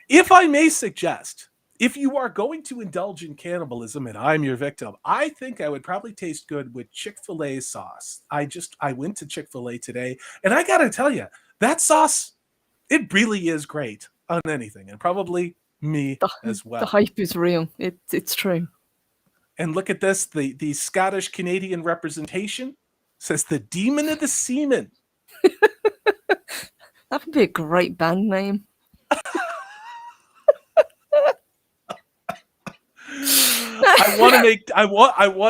If I may suggest, if you are going to indulge in cannibalism and I'm your victim, I think I would probably taste good with Chick-fil-A sauce. I went to Chick-fil-A today, and I got to tell you, that sauce, it really is great on anything, and probably me as
The
well.
hype is real. It's true.
And look at this, the Scottish Canadian representation says the Demon of the Seaman.
That would be a great band name.
I want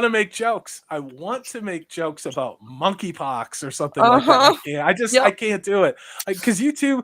to make jokes. I want to make jokes about monkeypox or something like that. I can't do it, because you two.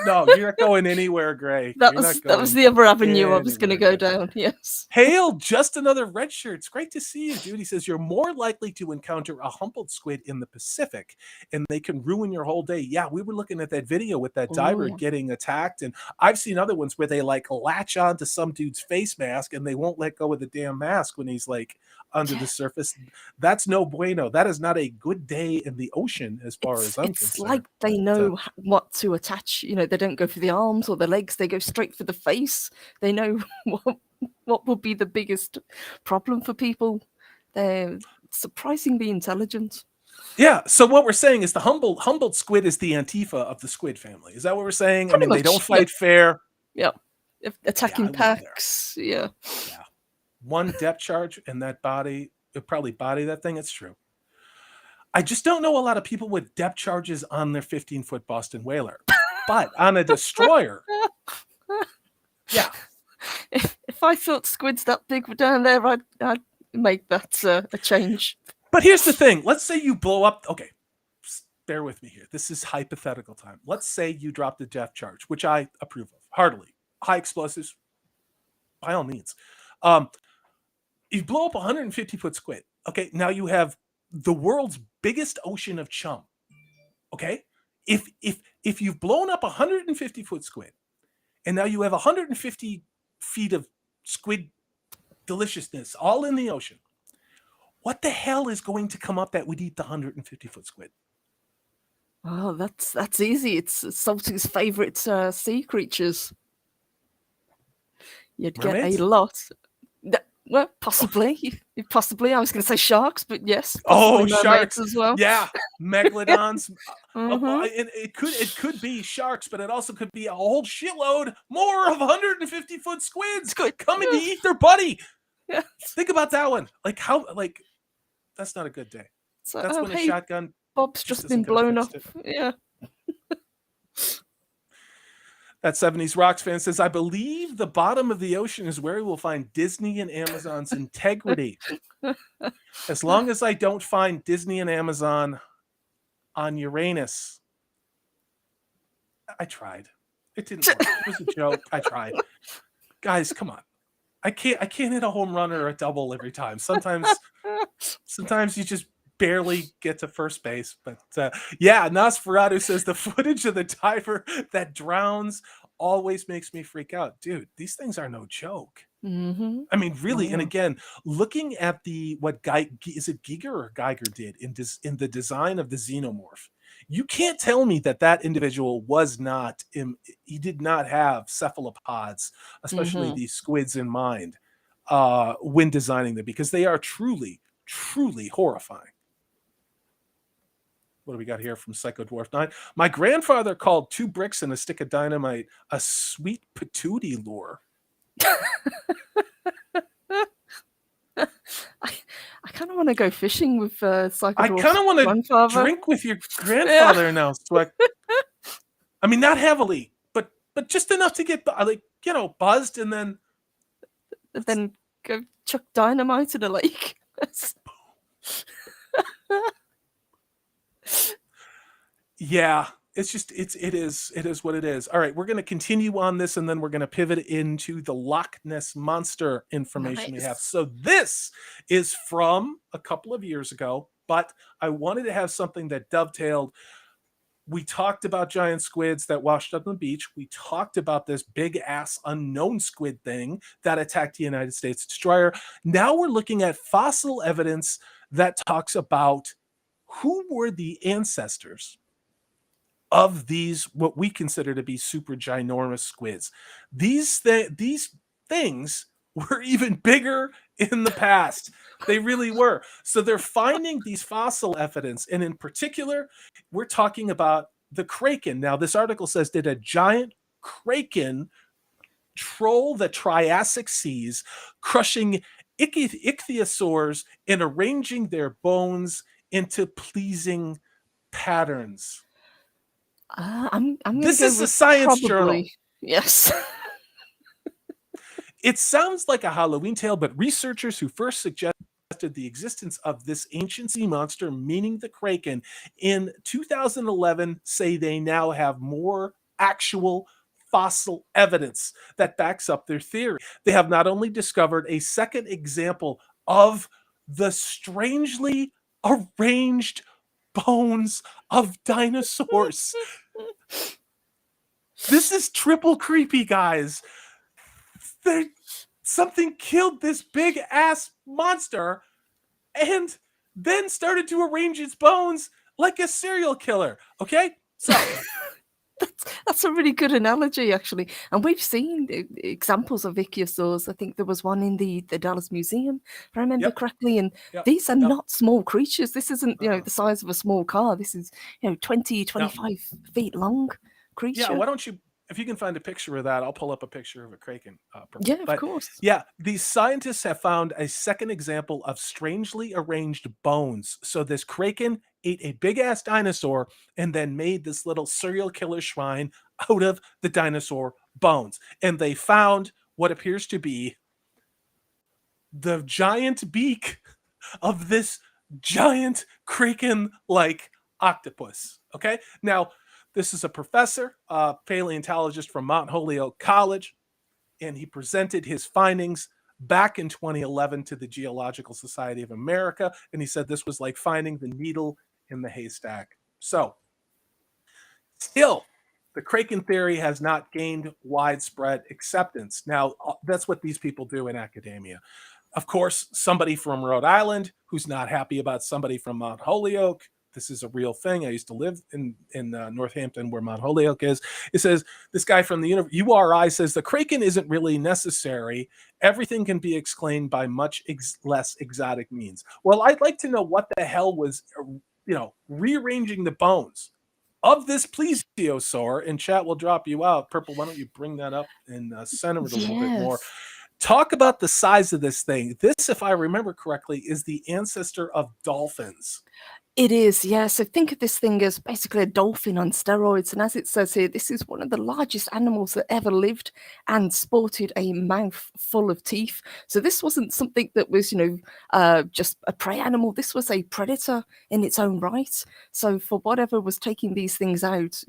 No, you're not going anywhere, Gray.
That was the other avenue I was going to go down. Yes.
Hail, just another red shirt. It's great to see you, dude. He says you're more likely to encounter a humboldt squid in the Pacific, and they can ruin your whole day. Yeah, we were looking at that video with that diver getting attacked, and I've seen other ones where they like latch onto some dude's face mask and they won't let go of the damn mask when he's like under the surface. That's no bueno. That is not a good day in the ocean, as far as I'm concerned.
It's like they know what to attach. You know, they don't go for the arms or the legs. They go straight for the face. They know what will be the biggest problem for people. They're surprisingly intelligent.
Yeah. So what we're saying is the humboldt squid is the Antifa of the squid family. Is that what we're saying?
Pretty much,
they don't fight fair.
Yeah. Attacking packs. Yeah.
One depth charge and that body, it'll probably body that thing. It's true. I just don't know a lot of people with depth charges on their 15-foot Boston whaler, but on a destroyer, yeah.
If I thought squids that big were down there, I'd make that a change.
But here's the thing. Let's say you blow up. Okay, bear with me here. This is hypothetical time. Let's say you drop the depth charge, which I approve of heartily. High explosives, by all means. You blow up a 150-foot squid. Okay, now you have the world's biggest ocean of chum. Okay, if you've blown up a 150-foot squid, and now you have 150 feet of squid deliciousness all in the ocean, what the hell is going to come up that would eat the 150-foot squid?
Oh, that's easy. It's Salty's favorite sea creatures. You'd
Mermaids?
get a lot. Well, possibly. Possibly. I was going to say sharks, but yes.
Oh,
mermaids
sharks
as well.
Yeah, megalodons.
Mhm.
It could be sharks, but it also could be a whole shitload more of 150-foot squids coming to eat their buddy.
Yeah.
Think about that one. Like how? Like that's not a good day.
So,
That's when a shotgun.
Bob's
just
just been
isn't gonna
blown
fix
up. Yeah.
That 70s Rocks fan says, I believe the bottom of the ocean is where we will find Disney and Amazon's integrity. As long as I don't find Disney and Amazon on Uranus. I tried. It didn't work. It was a joke. I tried. Guys, come on. I can't hit a home run or a double every time. Sometimes you just barely get to first base. But yeah, Nosferatu says the footage of the diver that drowns always makes me freak out. Dude, these things are no joke.
Mm-hmm.
I mean, really.
Wow.
And again, looking at what is it Giger or Geiger did in the design of the xenomorph, you can't tell me that individual was not, he did not have cephalopods, especially these squids, in mind when designing them, because they are truly, truly horrifying. What do we got here from Psycho Dwarf 9? My grandfather called 2 bricks and a stick of dynamite a sweet patootie lure.
I kind of want to go fishing with Psycho
I
Dwarf's
kind of want to
grandfather.
drink with your grandfather now. So I mean, not heavily, but just enough to get buzzed, and then
go chuck dynamite in a lake.
Yeah, it's just it is what it is. All right, we're going to continue on this, and then we're going to pivot into the Loch Ness Monster information we have. So this is from a couple of years ago, but I wanted to have something that dovetailed. We talked about giant squids that washed up on the beach. We talked about this big ass unknown squid thing that attacked the United States destroyer. Now we're looking at fossil evidence that talks about who were the ancestors of these, what we consider to be super ginormous squids. These things were even bigger in the past. They really were. So they're finding these fossil evidence. And in particular, we're talking about the Kraken. Now, this article says, did a giant Kraken troll the Triassic seas, crushing ichthyosaurs and arranging their bones into pleasing patterns? This is a science journal.
Yes.
It sounds like a Halloween tale, but researchers who first suggested the existence of this ancient sea monster, meaning the Kraken, in 2011 say they now have more actual fossil evidence that backs up their theory. They have not only discovered a second example of the strangely arranged bones of dinosaurs. This is triple creepy, guys. Something killed this big ass monster and then started to arrange its bones like a serial killer. Okay? So
that's a really good analogy, actually. And we've seen examples of ichthyosaurs. I think there was one in the Dallas Museum, if I remember correctly. And these are not small creatures. This isn't, the size of a small car. This is, 20, 25 feet long creature.
Yeah, why don't you if you can find a picture of that, I'll pull up a picture of a Kraken, Purple.
Yeah, of
But
course.
yeah, these scientists have found a second example of strangely arranged bones. So this Kraken ate a big ass dinosaur and then made this little serial killer shrine out of the dinosaur bones. And they found what appears to be the giant beak of this giant Kraken like octopus. Okay. Now, this is a professor, a paleontologist from Mount Holyoke College, and he presented his findings back in 2011 to the Geological Society of America. And he said this was like finding the needle in the haystack. So, still, the Kraken theory has not gained widespread acceptance. Now, that's what these people do in academia. Of course, somebody from Rhode Island who's not happy about somebody from Mount Holyoke. This is a real thing. I used to live in Northampton, where Mount Holyoke is. It says this guy from the URI says the Kraken isn't really necessary. Everything can be explained by much less exotic means. Well, I'd like to know what the hell was, rearranging the bones of this plesiosaur. And chat will drop you out. Purple, why don't you bring that up and center it a little bit more?
Yes.
Talk about the size of this thing. This, if I remember correctly, is the ancestor of dolphins.
It is, yeah. So think of this thing as basically a dolphin on steroids. And as it says here, this is one of the largest animals that ever lived and sported a mouth full of teeth. So this wasn't something that was, just a prey animal. This was a predator in its own right. So for whatever was taking these things out,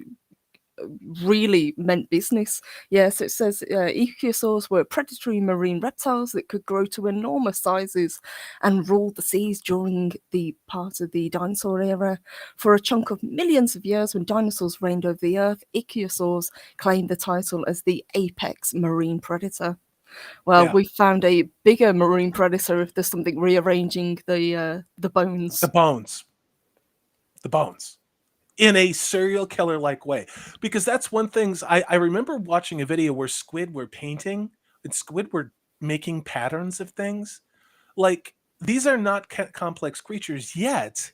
really meant business. Yes, it says ichthyosaurs were predatory marine reptiles that could grow to enormous sizes and rule the seas during the part of the dinosaur era. For a chunk of millions of years, when dinosaurs reigned over the earth, ichthyosaurs claimed the title as the apex marine predator. Well, we found a bigger marine predator if there's something rearranging the bones.
The bones. In a serial killer like way, because that's one thing. I remember watching a video where squid were painting and squid were making patterns of things. Like, these are not complex creatures yet.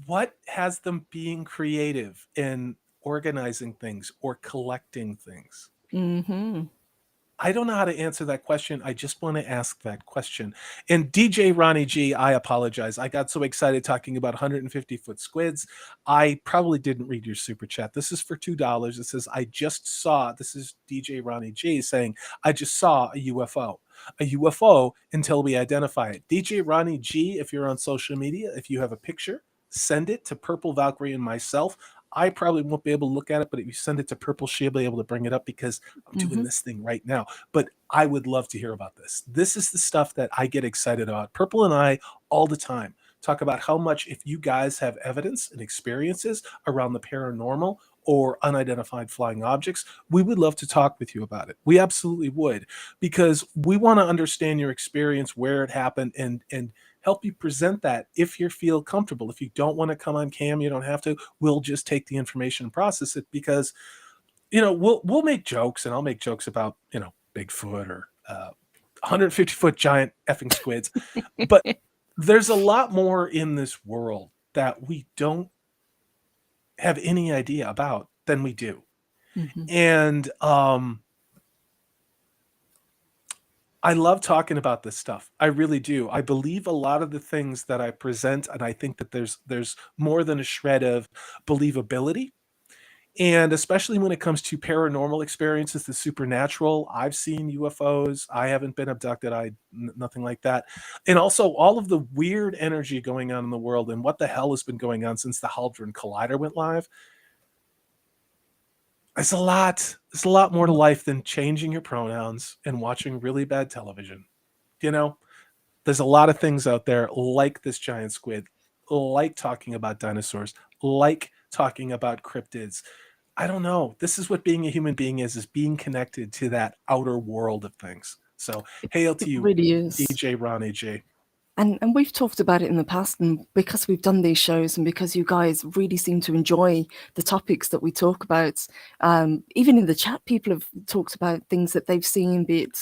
What has them being creative in organizing things or collecting things?
Mm-hmm.
I don't know how to answer that question. I just want to ask that question. And DJ Ronnie G, I apologize. I got so excited talking about 150-foot squids. I probably didn't read your super chat. This is for $2. It says, I just saw, this is DJ Ronnie G saying, I just saw a UFO. A UFO until we identify it. DJ Ronnie G, if you're on social media, if you have a picture, send it to Purple Valkyrie and myself. I probably won't be able to look at it, but if you send it to Purple, she'll be able to bring it up because I'm doing this thing right now. But I would love to hear about this. This is the stuff that I get excited about. Purple and I all the time talk about how much, if you guys have evidence and experiences around the paranormal or unidentified flying objects, we would love to talk with you about it. We absolutely would, because we want to understand your experience, where it happened, and help you present that if you feel comfortable. If you don't want to come on cam, you don't have to. We'll just take the information and process it, because we'll make jokes, and I'll make jokes about Bigfoot or 150-foot giant effing squids, but there's a lot more in this world that we don't have any idea about than we do. And I love talking about this stuff. I really do. I believe a lot of the things that I present, and I think that there's more than a shred of believability. And especially when it comes to paranormal experiences, the supernatural, I've seen UFOs. I haven't been abducted. Nothing like that. And also all of the weird energy going on in the world, and what the hell has been going on since the Hadron Collider went live. It's a lot. It's a lot more to life than changing your pronouns and watching really bad television. There's a lot of things out there like this giant squid, like talking about dinosaurs, like talking about cryptids. I don't know. This is what being a human being is being connected to that outer world of things. So hail to you,
really is.
DJ Ronnie J.
And we've talked about it in the past, and because we've done these shows and because you guys really seem to enjoy the topics that we talk about, even in the chat, people have talked about things that they've seen, be it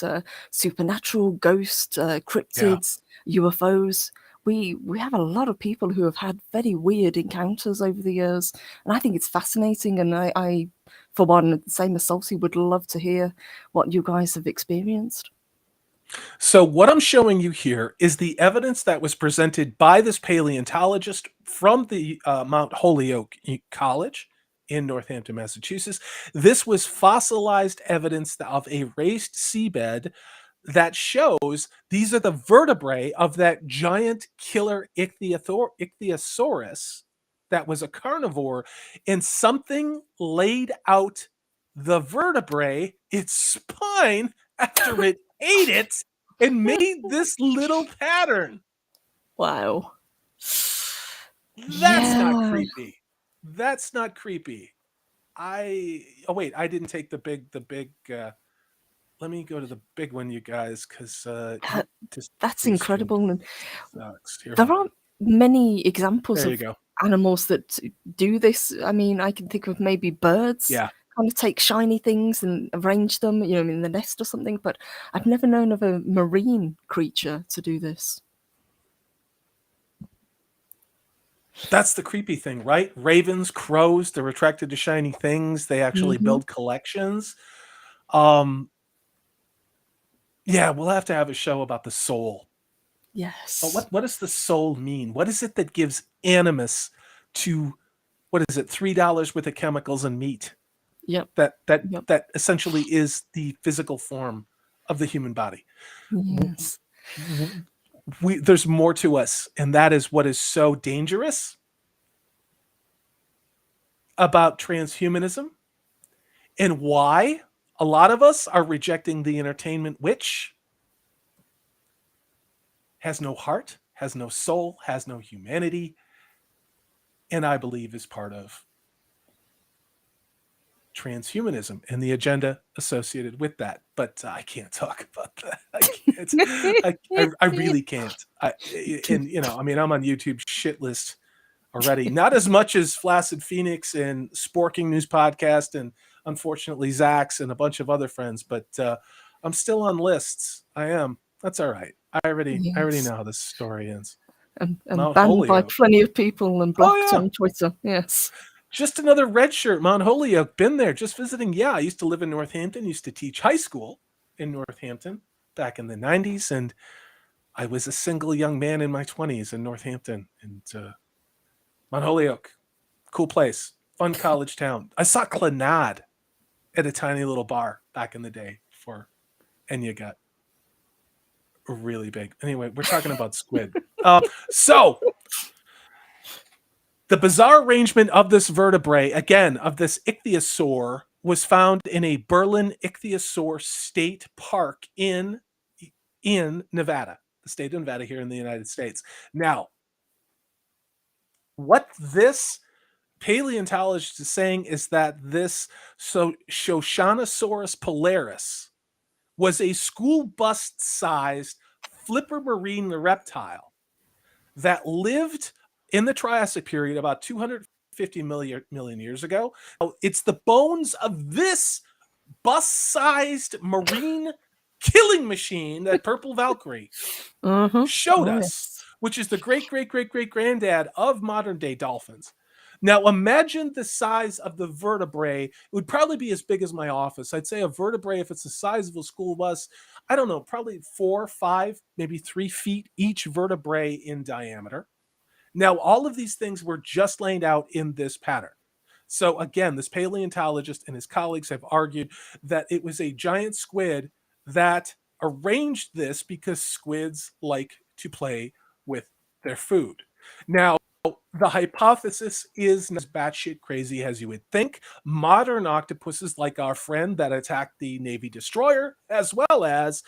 supernatural, ghosts, cryptids, UFOs. we have a lot of people who have had very weird encounters over the years, and I think it's fascinating. And I for one, same as Salty, would love to hear what you guys have experienced.
So, what I'm showing you here is the evidence that was presented by this paleontologist from the Mount Holyoke College in Northampton, Massachusetts. This was fossilized evidence of a raised seabed that shows these are the vertebrae of that giant killer ichthyosaurus that was a carnivore, and something laid out the vertebrae, its spine, after it ate it and made this little pattern.
Wow.
That's not
Yeah.
creepy. That's not creepy. Oh wait, I didn't take the big let me go to the big one, you guys, because just
That's
restream
incredible. And
sucks. Here,
there
hold on.
aren't many examples
There you
of
go.
animals that do this. I mean, I can think of maybe birds
Yeah.
kind of take shiny things and arrange them, in the nest or something, but I've never known of a marine creature to do this.
That's the creepy thing, right? Ravens, crows, they're attracted to shiny things. They actually build collections. Yeah, we'll have to have a show about the soul.
Yes.
But what does the soul mean? What is it that gives animus to, what is it, $3 worth of chemicals and meat?
Yep.
That essentially is the physical form of the human body.
Yes.
There's more to us, and that is what is so dangerous about transhumanism, and why a lot of us are rejecting the entertainment which has no heart, has no soul, has no humanity, and I believe is part of transhumanism and the agenda associated with that. But I can't talk about that. I can't. I really can't. I'm on YouTube shit list already. Not as much as Flaccid Phoenix and Sporking News Podcast and unfortunately Zach's and a bunch of other friends, but I'm still on lists. I am. That's all right. I already know how this story ends.
And
Mount
banned by
Holyoke.
plenty of people and blocked
yeah.
on Twitter. Yes.
Just another red shirt, Mount Holyoke. Been there, just visiting. Yeah, I used to live in Northampton. Used to teach high school in Northampton back in the 90s, and I was a single young man in my 20s in Northampton. And Mount Holyoke, cool place, fun college town. I saw Clannad at a tiny little bar back in the day before Enya got really big. Anyway, we're talking about squid. So the bizarre arrangement of this vertebrae, again, of this ichthyosaur, was found in a Berlin Ichthyosaur State Park in Nevada, the state of Nevada here in the United States. Now, what this paleontologist is saying is that this Shoshanosaurus polaris was a school bus-sized flipper marine reptile that lived in the Triassic period about 250 million years ago. It's the bones of this bus-sized marine killing machine that Purple Valkyrie showed us, which is the great-great-great-great-granddad of modern-day dolphins. Now, imagine the size of the vertebrae. It would probably be as big as my office. I'd say a vertebrae, if it's the size of a school bus, I don't know, probably 4, 5, maybe 3 feet each vertebrae in diameter. Now, all of these things were just laid out in this pattern. So again, this paleontologist and his colleagues have argued that it was a giant squid that arranged this because squids like to play with their food. Now, the hypothesis is as batshit crazy as you would think. Modern octopuses, like our friend that attacked the Navy destroyer, as well as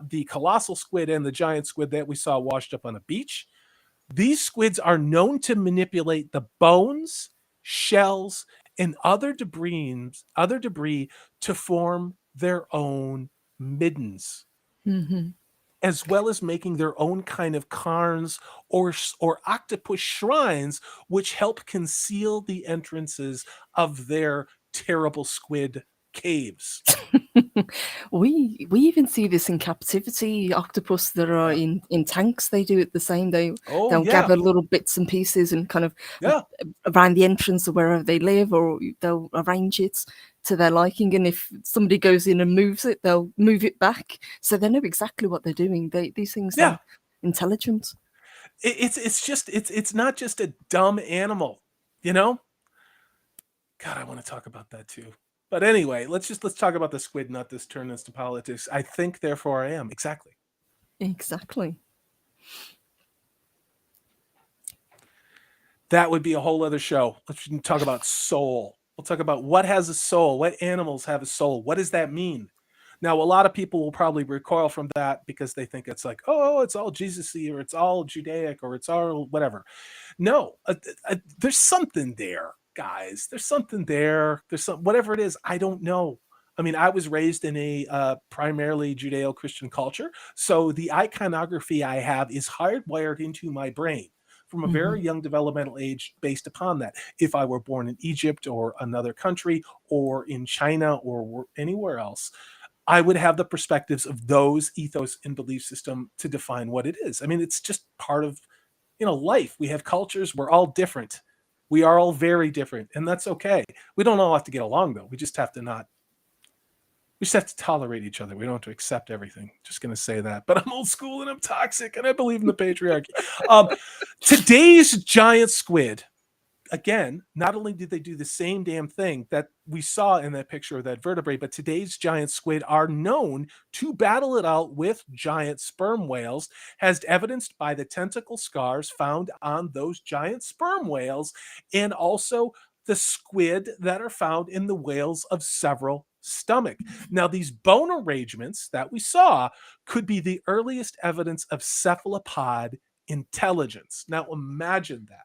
the colossal squid and the giant squid that we saw washed up on a beach, these squids are known to manipulate the bones, shells, and other debris to form their own middens. As well as making their own kind of cairns or octopus shrines, which help conceal the entrances of their terrible squid caves.
We even see this in captivity. Octopus that are
Yeah.
in tanks, they do it the same.
Oh
They'll
yeah.
gather little bits and pieces and kind of
Yeah.
around the entrance of wherever they live, or they'll arrange it to their liking. And if somebody goes in and moves it, they'll move it back, so they know exactly what they're doing. These things
Yeah.
are intelligent.
It's just it's not just a dumb animal, you know? God, I want to talk about that too. But anyway, let's talk about the squid, not this turn this to politics. I think, therefore I am. Exactly.
Exactly.
That would be a whole other show. Let's talk about soul. We'll talk about what has a soul, what animals have a soul. What does that mean? Now, a lot of people will probably recoil from that because they think it's like, oh, it's all Jesus-y or it's all Judaic or it's all whatever. No, there's something there, guys. There's something there. There's some whatever it is. I don't know. I mean, I was raised in a primarily Judeo-Christian culture, so the iconography I have is hardwired into my brain from a
Hmm.
very young developmental age based upon that. If I were born in Egypt or another country or in China or anywhere else, I would have the perspectives of those ethos and belief system to define what it is. I mean, it's just part of life. We have cultures. We're all different. We are all very different, and that's okay. We don't all have to get along though. We just have to not. We just have to tolerate each other. We don't have to accept everything. Just gonna say that. But I'm old school and I'm toxic and I believe in the patriarchy. Um, Today's giant squid, again, not only did they do the same damn thing that we saw in that picture of that vertebrae, but today's giant squid are known to battle it out with giant sperm whales, as evidenced by the tentacle scars found on those giant sperm whales, and also the squid that are found in the whales of several stomach. Now, these bone arrangements that we saw could be the earliest evidence of cephalopod intelligence. Now, imagine that.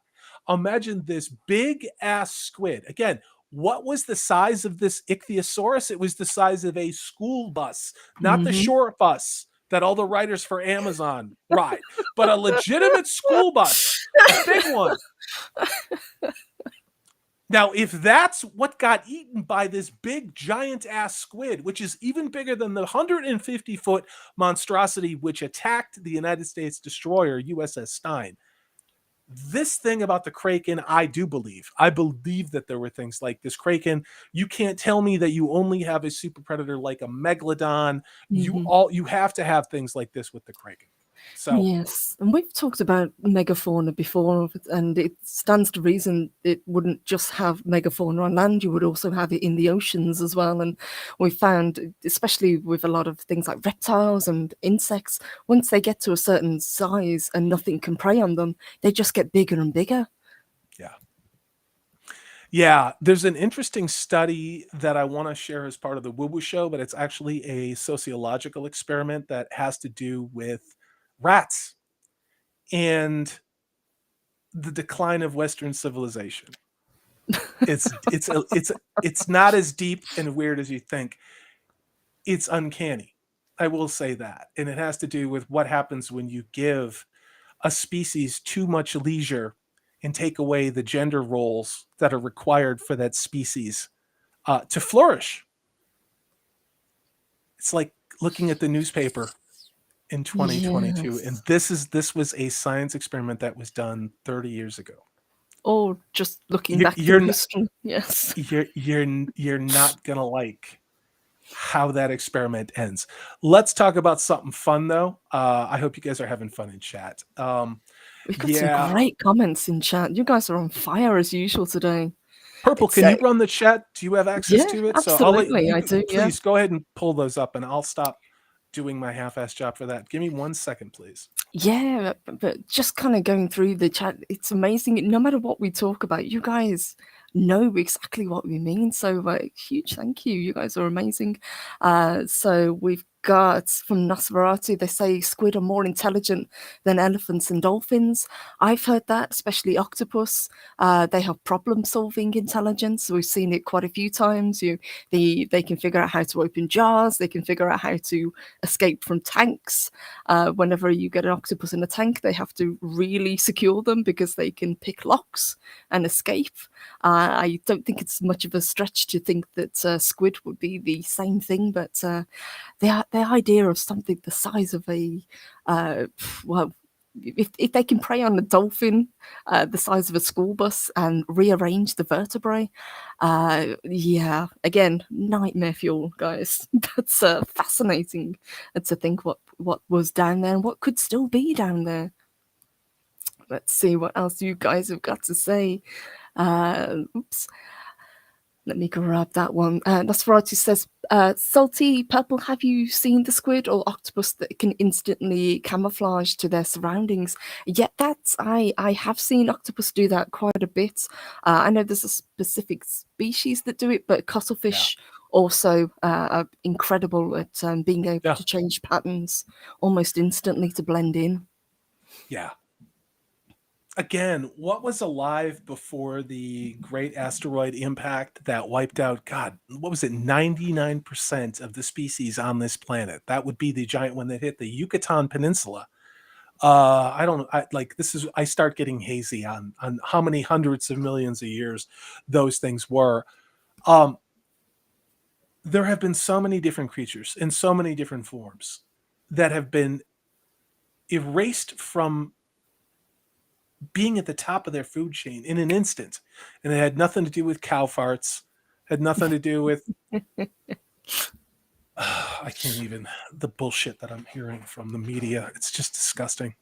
Imagine this big ass squid. Again, what was the size of this ichthyosaurus? It was the size of a school bus, not the
Hmm.
short bus that all the writers for Amazon ride, but a legitimate school bus, a big one. Now, if that's what got eaten by this big giant ass squid, which is even bigger than the 150-foot monstrosity which attacked the United States destroyer USS Stein, this thing about the Kraken, I do believe. I believe that there were things like this Kraken. You can't tell me that you only have a super predator like a megalodon.
Hmm.
You have to have things like this with the Kraken. So
Yes, and we've talked about megafauna before, and it stands to reason it wouldn't just have megafauna on land, you would also have it in the oceans as well. And we found, especially with a lot of things like reptiles and insects, once they get to a certain size and nothing can prey on them, they just get bigger and bigger.
yeah. Yeah, there's an interesting study that I want to share as part of the Woo Woo Show, but it's actually a sociological experiment that has to do with rats and the decline of Western civilization. It's not as deep and weird as you think. It's uncanny. I will say that. And it has to do with what happens when you give a species too much leisure and take away the gender roles that are required for that species to flourish. It's like looking at the newspaper in 2022, and
Yes.
this was a science experiment that was done 30 years ago.
Or just looking
You're
back
you're
through
n-
history. Yes.
you're not gonna like how that experiment ends. Let's talk about something fun though. I hope you guys are having fun in chat.
We've got some
Yeah,
great comments in chat. You guys are on fire as usual today.
Purple,
It's
can you run the chat? Do you have access
Yeah,
to it? So I'll let
absolutely.
you
I do. Yeah.
please go ahead and pull those up, and I'll stop doing my half-ass job for that. Give me 1 second, please.
Yeah, but just kind of going through the chat, it's amazing. No matter what we talk about, you guys know exactly what we mean. So, huge thank you. You guys are amazing. So we've God, from Nosferatu, they say squid are more intelligent than elephants and dolphins. I've heard that, especially octopus. They have problem-solving intelligence. We've seen it quite a few times. They can figure out how to open jars. They can figure out how to escape from tanks. Whenever you get an octopus in a tank, they have to really secure them because they can pick locks and escape. I don't think it's much of a stretch to think that squid would be the same thing, but the idea of something the size of a well, if they can prey on a dolphin the size of a school bus and rearrange the vertebrae, yeah, again, nightmare fuel, guys. That's fascinating to think what was down there and what could still be down there. Let's see what else you guys have got to say. Oops. Let me grab that one. Nosferatu says, Salty Purple, have you seen the squid or octopus that can instantly camouflage to their surroundings? Yeah, I have seen octopus do that quite a bit. I know there's a specific species that do it, but cuttlefish also are incredible at being able to change patterns almost instantly to blend in.
Yeah. Again, what was alive before the great asteroid impact that wiped out, God, what was it, 99% of the species on this planet? That would be the giant one that hit the Yucatan Peninsula. I don't I start getting hazy on how many hundreds of millions of years those things were. There have been so many different creatures in so many different forms that have been erased from being at the top of their food chain in an instant. And it had nothing to do with cow farts, had nothing to do with I can't even, the bullshit that I'm hearing from the media. It's just disgusting.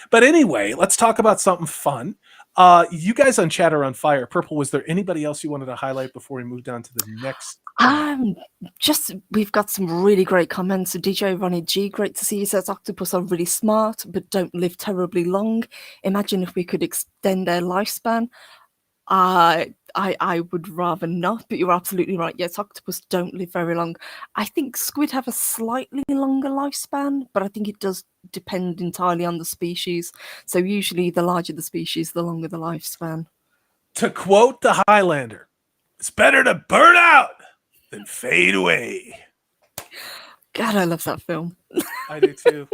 But anyway, let's talk about something fun. You guys on chat are on fire. Purple, was there anybody else you wanted to highlight before we moved on to the next?
We've got some really great comments. DJ Ronnie G, great to see you. Says octopus are really smart but don't live terribly long. Imagine if we could extend their lifespan. I would rather not, but you're absolutely right. Yes, octopus don't live very long. I think squid have a slightly longer lifespan, but I think it does depend entirely on the species. So usually the larger the species, the longer the lifespan.
To quote the Highlander, it's better to burn out than fade away.
God, I love that film.
I do too.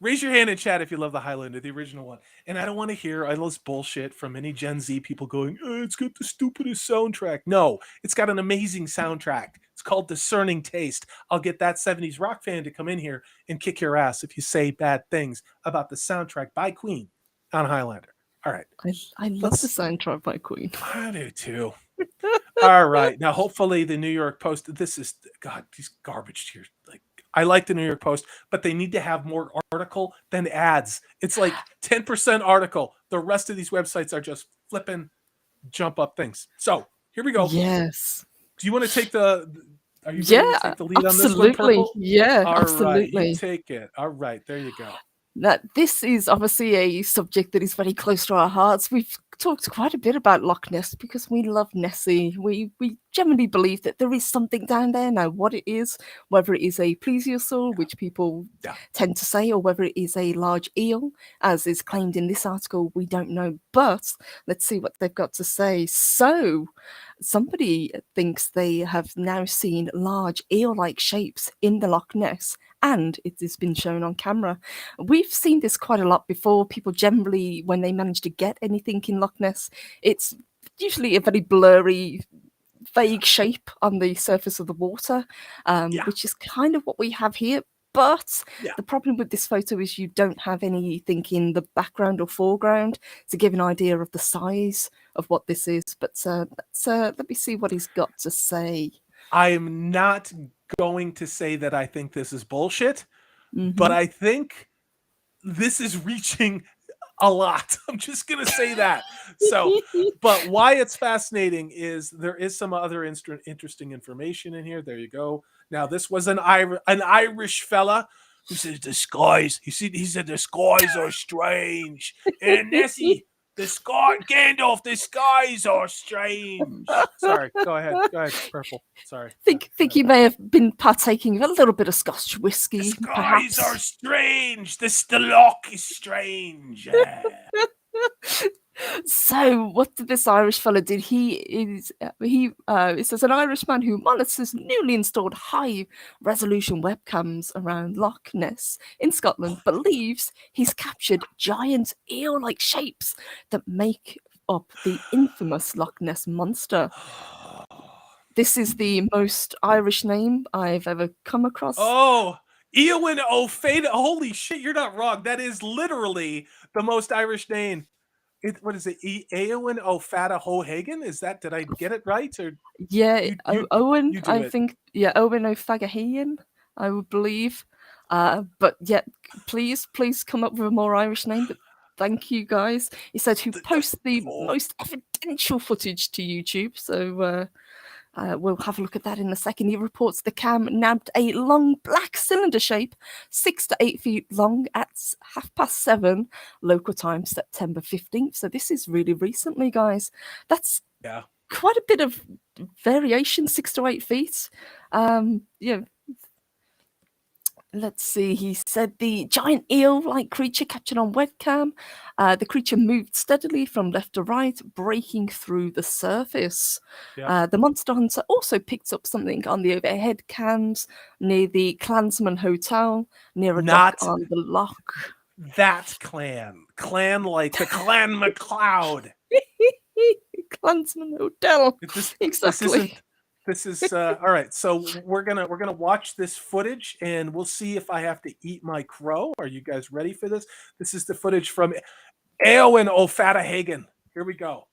Raise your hand in chat if you love the Highlander, the original one. And I don't want to hear all this bullshit from any Gen Z people going, it's got the stupidest soundtrack. No, it's got an amazing soundtrack. It's called Discerning Taste. I'll get that 70s rock fan to come in here and kick your ass if you say bad things about the soundtrack by Queen on Highlander. All right.
I love the soundtrack by Queen.
I do too. All right. Now, hopefully the New York Post, this is, God, these garbage here. Like, I like the New York Post, but they need to have more article than ads. It's like 10% article. The rest of these websites are just flipping jump up things. So here we go.
Yes.
Do you want to take the, are you
ready
to take the lead on this one, Purple?
Yeah,
all
absolutely.
Right, you take it. All right, there you go.
Now, this is obviously a subject that is very close to our hearts. We've talked quite a bit about Loch Ness because we love Nessie. We generally believe that there is something down there. Now, what it is, whether it is a plesiosaur, which people tend to say, or whether it is a large eel, as is claimed in this article, we don't know. But let's see what they've got to say. So, somebody thinks they have now seen large eel-like shapes in the Loch Ness, and it has been shown on camera. We've seen this quite a lot before. People generally, when they manage to get anything in Loch Ness, it's usually a very blurry, vague shape on the surface of the water, which is kind of what we have here. But the problem with this photo is you don't have anything in the background or foreground to give an idea of the size of what this is. But let me see what he's got to say.
I am not going to say that I think this is bullshit, but I think this is reaching a lot. I'm just going to say that. So, but why it's fascinating is there is some other interesting information in here. There you go. Now, this was an Irish fella who says the skies. He said the skies are strange. And Nessie, Gandalf, the skies are strange. Sorry, go ahead, Purple. Sorry.
Think you may have been partaking of a little bit of Scotch
The
whiskey,
skies are
perhaps.
strange. The lock is strange.
So, what did this Irish fella did? It says an Irishman who monitors newly installed high-resolution webcams around Loch Ness in Scotland believes he's captured giant eel-like shapes that make up the infamous Loch Ness monster. This is the most Irish name I've ever come across.
Oh, Eowyn O'Fada. Holy shit, you're not wrong. That is literally the most Irish name. What is it? Eowyn O'Fada Hohagan? Is that, did I get it right? Or
Yeah, Owen,
you do
I
it.
think. Yeah, Owen O'Fagahian, I would believe. But yeah, please come up with a more Irish name. But thank you, guys. He said who posts the most evidential footage to YouTube. So we'll have a look at that in a second. He reports the cam nabbed a long black cylinder shape, 6 to 8 feet long, at 7:30 local time, September 15th. So this is really recently, guys. That's quite a bit of variation, 6 to 8 feet. Yeah. Let's see. He said the giant eel-like creature captured on webcam. The creature moved steadily from left to right, breaking through the surface. The monster hunter also picked up something on the overhead cams near the Clansman Hotel, near a dock on the loch.
That clan like the Clan MacLeod.
Clansman Hotel. Exactly.
This is all right. So we're gonna watch this footage, and we'll see if I have to eat my crow. Are you guys ready for this? This is the footage from Eowyn O'Fada Hagen. Here we go.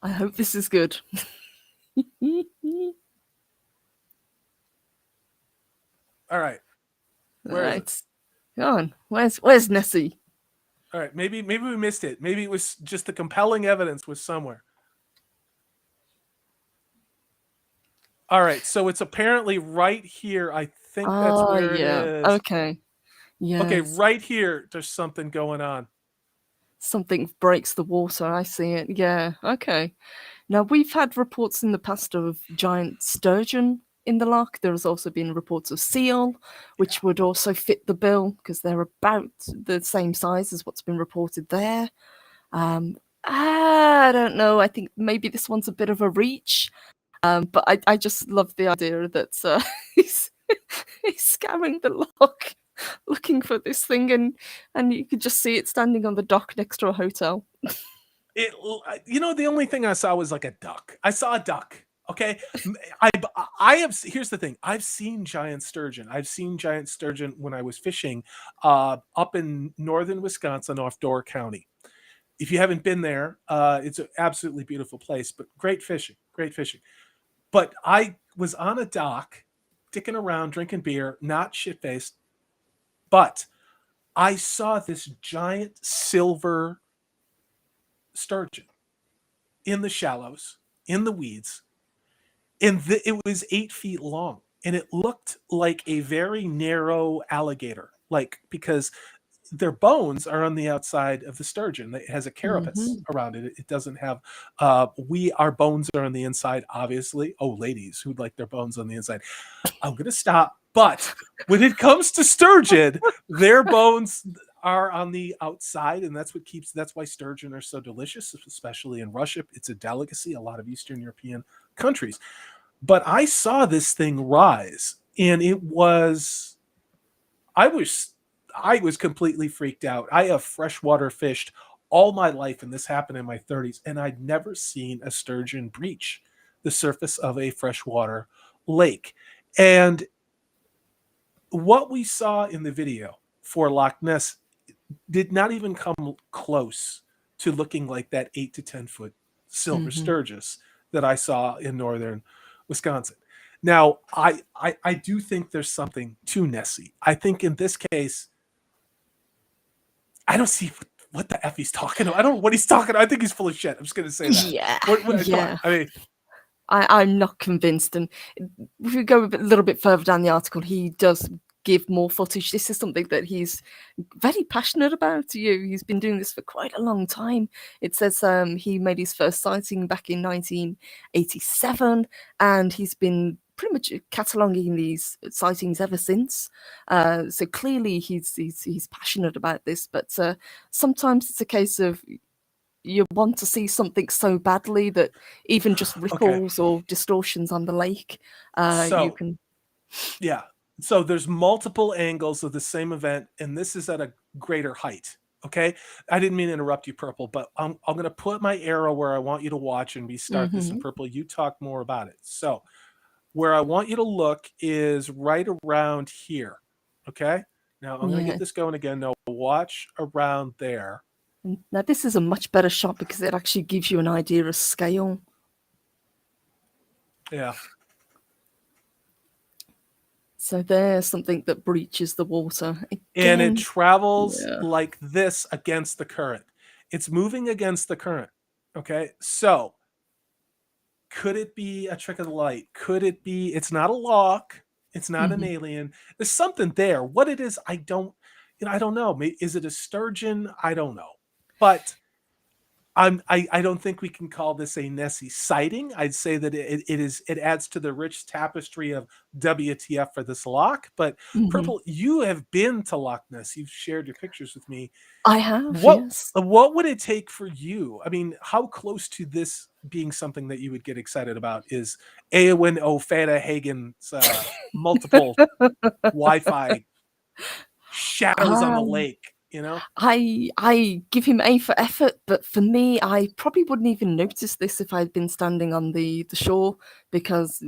I hope this is good.
All right. Where is it?
Go on. Where's Nessie?
All right. Maybe we missed it. Maybe it was just the compelling evidence was somewhere. All right, so it's apparently right here. I think that's where it is.
Okay. Yeah.
Okay, right here, there's something going on.
Something breaks the water. I see it. Yeah. Okay. Now, we've had reports in the past of giant sturgeon in the loch. There has also been reports of seal, which would also fit the bill because they're about the same size as what's been reported there. I don't know. I think maybe this one's a bit of a reach. But I just love the idea that he's scouring the loch looking for this thing, and you could just see it standing on the dock next to a hotel.
The only thing I saw was like a duck. I saw a duck. Okay, I have. Here's the thing. I've seen giant sturgeon. I've seen giant sturgeon when I was fishing up in northern Wisconsin off Door County. If you haven't been there, it's an absolutely beautiful place. But great fishing. But I was on a dock, dicking around, drinking beer, not shit-faced. But I saw this giant silver sturgeon in the shallows, in the weeds. And it was 8 feet long. And it looked like a very narrow alligator. Because their bones are on the outside of the sturgeon. It has a carapace around it. It doesn't have our bones are on the inside, obviously. Oh, ladies who'd like their bones on the inside. I'm gonna stop. But when it comes to sturgeon, their bones are on the outside, and that's why sturgeon are so delicious, especially in Russia. It's a delicacy, a lot of Eastern European countries. But I saw this thing rise, and I was completely freaked out. I have freshwater fished all my life, and this happened in my 30s, and I'd never seen a sturgeon breach the surface of a freshwater lake. And what we saw in the video for Loch Ness did not even come close to looking like that 8 to 10 foot silver sturgis that I saw in northern Wisconsin. Now, I do think there's something to Nessie. I think in this case, I don't see what the F he's talking about. I don't know what he's talking about. I think he's full of shit. I'm just going to say that.
Yeah.
I mean,
I'm not convinced. And if we go a little bit further down the article, he does give more footage. This is something that he's very passionate about. He's been doing this for quite a long time. It says he made his first sighting back in 1987, and he's been pretty much cataloging these sightings ever since. So clearly he's passionate about this, but sometimes it's a case of you want to see something so badly that even just ripples or distortions on the lake, you can.
Yeah. So there's multiple angles of the same event, and this is at a greater height. Okay. I didn't mean to interrupt you, Purple, but I'm going to put my arrow where I want you to watch and restart this. And Purple, you talk more about it. So where I want you to look is right around here. Okay. Now I'm going to get this going again. Now watch around there.
Now this is a much better shot because it actually gives you an idea of scale.
Yeah.
So there's something that breaches the water. Again,
and it travels like this against the current. It's moving against the current. Okay. So could it be a trick of the light? Could it be, it's not a lock. It's not an alien. There's something there. What it is, I don't know. Is it a sturgeon? I don't know. But I don't think we can call this a Nessie sighting. I'd say that it adds to the rich tapestry of WTF for this loch. But Purple, you have been to Loch Ness. You've shared your pictures with me.
I have.
Yes. What would it take for you? I mean, how close to this being something that you would get excited about is Eowyn O'Fada Hagen's multiple Wi-Fi shadows on the lake?
I give him A for effort, but for me, I probably wouldn't even notice this if I'd been standing on the shore, because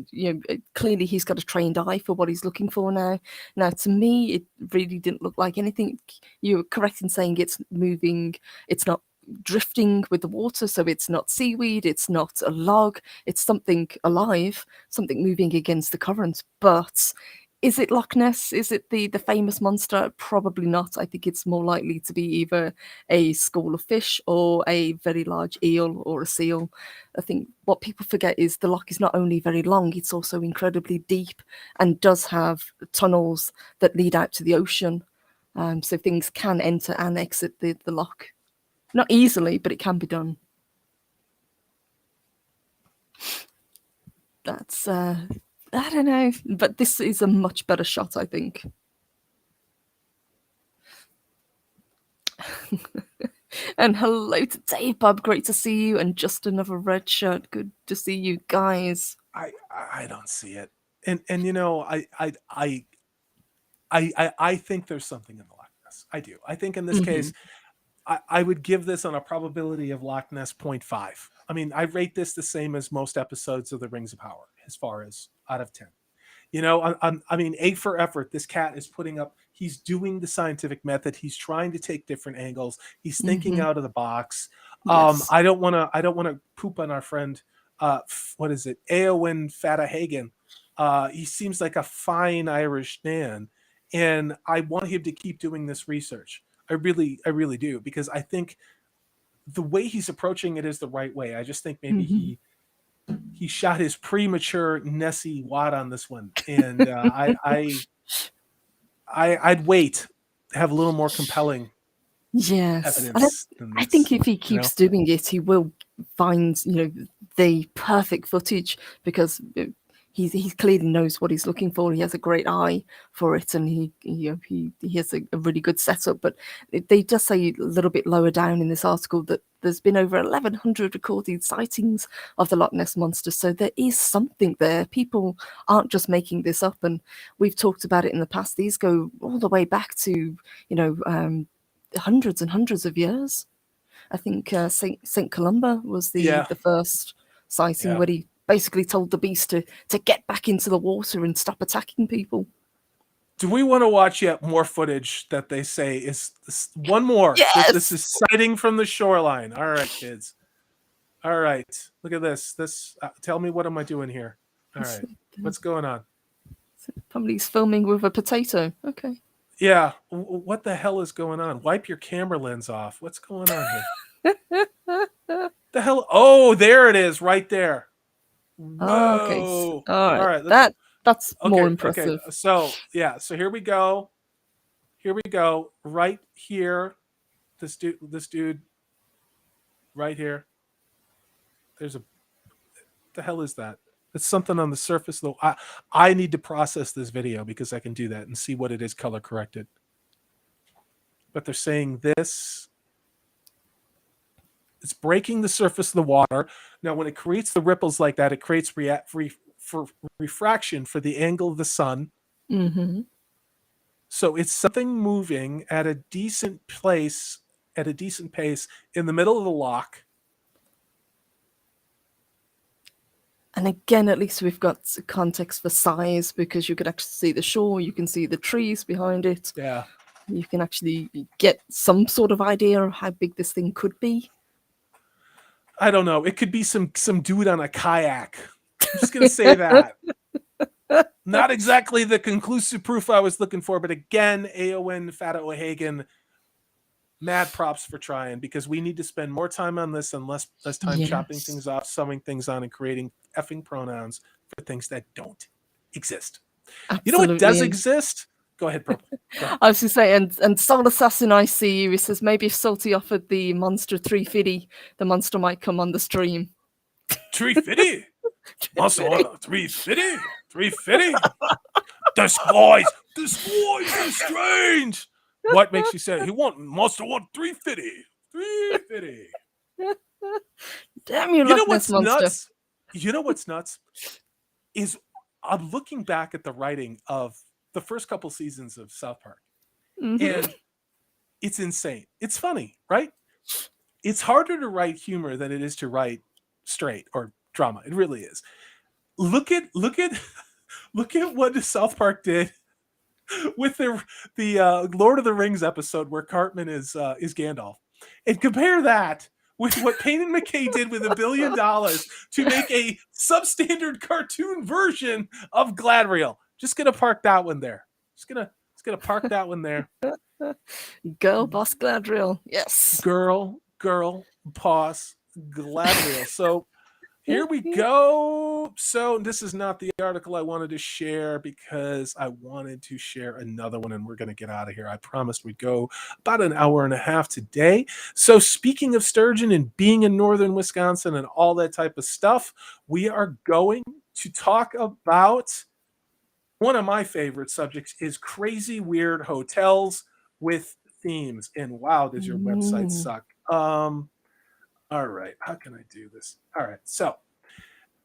clearly he's got a trained eye for what he's looking for now. Now, to me, it really didn't look like anything. You're correct in saying it's moving. It's not drifting with the water, so it's not seaweed. It's not a log. It's something alive, something moving against the current, but. Is it Loch Ness? Is it the famous monster? Probably not. I think it's more likely to be either a school of fish or a very large eel or a seal. I think what people forget is the loch is not only very long, it's also incredibly deep and does have tunnels that lead out to the ocean. So things can enter and exit the loch. Not easily, but it can be done. That's... I don't know, but this is a much better shot, I think. And hello to Dave Bob, great to see you, and just another red shirt, good to see you guys.
I don't see it, and I think there's something in the Loch Ness. I do. I think in this case, I would give this on a probability of Loch Ness 0.5. I mean, I rate this the same as most episodes of the Rings of Power, as far as out of 10. I mean, A for effort. This cat is putting up, he's doing the scientific method. He's trying to take different angles. He's thinking out of the box. Yes. I don't want to poop on our friend. What is it? Eowyn Fata Hagen. He seems like a fine Irish man, and I want him to keep doing this research. I really do, because I think the way he's approaching it is the right way. I just think maybe he shot his premature Nessie wad on this one, and I'd wait, have a little more compelling evidence.
I think if he keeps doing it, he will find the perfect footage, because he clearly knows what he's looking for. He has a great eye for it, and he has a really good setup. But they just say a little bit lower down in this article that there's been over 1,100 recorded sightings of the Loch Ness monster. So there is something there. People aren't just making this up, and we've talked about it in the past. These go all the way back to hundreds and hundreds of years. I think Saint Columba was the first sighting where he basically told the beast to get back into the water and stop attacking people.
Do we want to watch yet more footage that they say is one more?
Yes!
This is sighting from the shoreline. All right, kids. All right. Look at this. Tell me, what am I doing here? All right. What's going on?
Somebody's filming with a potato. Okay.
Yeah. What the hell is going on? Wipe your camera lens off. What's going on here? The hell? Oh, there it is, right there. Whoa.
Okay. All right. That's more
Okay.
impressive.
So yeah, so here we go. Here we go. Right here. This dude right here. There's a the hell is that? It's something on the surface though. I need to process this video because I can do that and see what it is color corrected. But they're saying this. It's breaking the surface of the water. Now, when it creates the ripples like that, it creates for refraction for the angle of the sun.
Hmm.
So it's something moving at a decent place, at a decent pace in the middle of the loch.
And again, at least we've got context for size because you could actually see the shore, you can see the trees behind it.
Yeah.
You can actually get some sort of idea of how big this thing could be.
I don't know. It could be some dude on a kayak. I'm just gonna say that. Not exactly the conclusive proof I was looking for, but again, Eowyn Fata O'Hagan, mad props for trying because we need to spend more time on this and less time chopping
Yes.
things off, summing things on, and creating effing pronouns for things that don't exist. You know what does
Absolutely.
exist? Go ahead, Purple. Go ahead.
I was going to say, and Soul Assassin I see you. He says maybe if Salty offered the monster 350, the monster might come on the stream.
350? Monster 350? 350? The skies are strange. What makes you say he monster want 350? 350.
Damn you,
You know
Loch Ness
what's
monster.
nuts? You know what's nuts? Is I'm looking back at the writing of the first couple seasons of South Park,
Mhm.
and it's insane. It's funny, right? It's harder to write humor than it is to write straight or drama. It really is. Look at look at what South Park did with the Lord of the Rings episode where Cartman is Gandalf, and compare that with what Payne and McKay did with $1 billion to make a substandard cartoon version of Gladriel. Just gonna park that one there. Just gonna park that one there.
Girl boss Gladriel. Yes.
Girl, pause, Gladriel. So here we go. So this is not the article I wanted to share because I wanted to share another one and we're going to get out of here. I promised we'd go about an hour and a half today. So speaking of sturgeon and being in northern Wisconsin and all that type of stuff, we are going to talk about one of my favorite subjects is crazy weird hotels with themes. And wow, does your website suck? All right, how can I do this? All right, so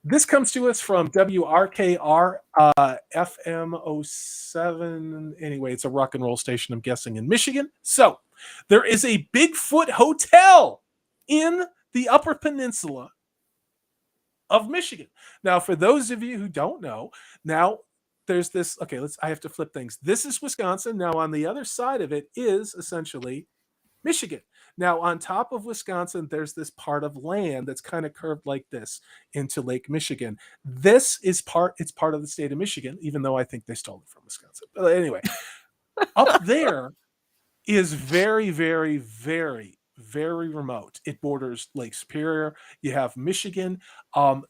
this comes to us from WRKR FM07. Anyway, it's a rock and roll station, I'm guessing, in Michigan. So there is a Bigfoot hotel in the Upper Peninsula of Michigan. Now, for those of you who don't know, now there's this. Okay, I have to flip things. This is Wisconsin. Now, on the other side of it is essentially Michigan. Now, on top of Wisconsin, there's this part of land that's kind of curved like this into Lake Michigan. It's part of the state of Michigan, even though I think they stole it from Wisconsin. But anyway, up there is very, very, very, very remote. It borders Lake Superior. You have Michigan.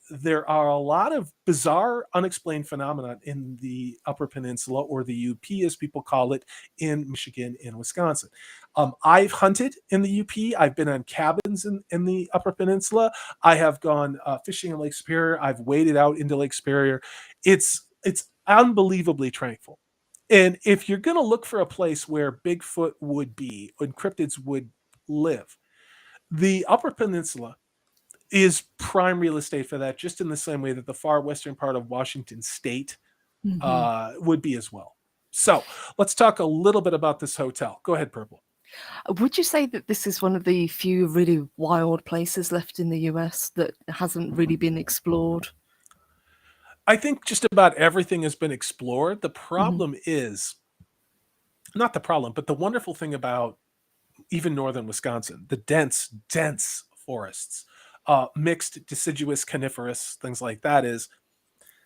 There are a lot of bizarre, unexplained phenomena in the Upper Peninsula, or the UP, as people call it, in Michigan and Wisconsin. I've hunted in the UP. I've been on cabins in the Upper Peninsula. I have gone fishing in Lake Superior. I've waded out into Lake Superior. It's unbelievably tranquil. And if you're going to look for a place where Bigfoot would be and cryptids would live, the Upper Peninsula is prime real estate for that, just in the same way that the far western part of Washington State would be as well. So let's talk a little bit about this hotel. Go ahead, Purple.
Would you say that this is one of the few really wild places left in the US that hasn't really been explored?
I think just about everything has been explored. The problem is not the problem, but the wonderful thing about even northern Wisconsin, the dense forests, mixed deciduous coniferous, things like that,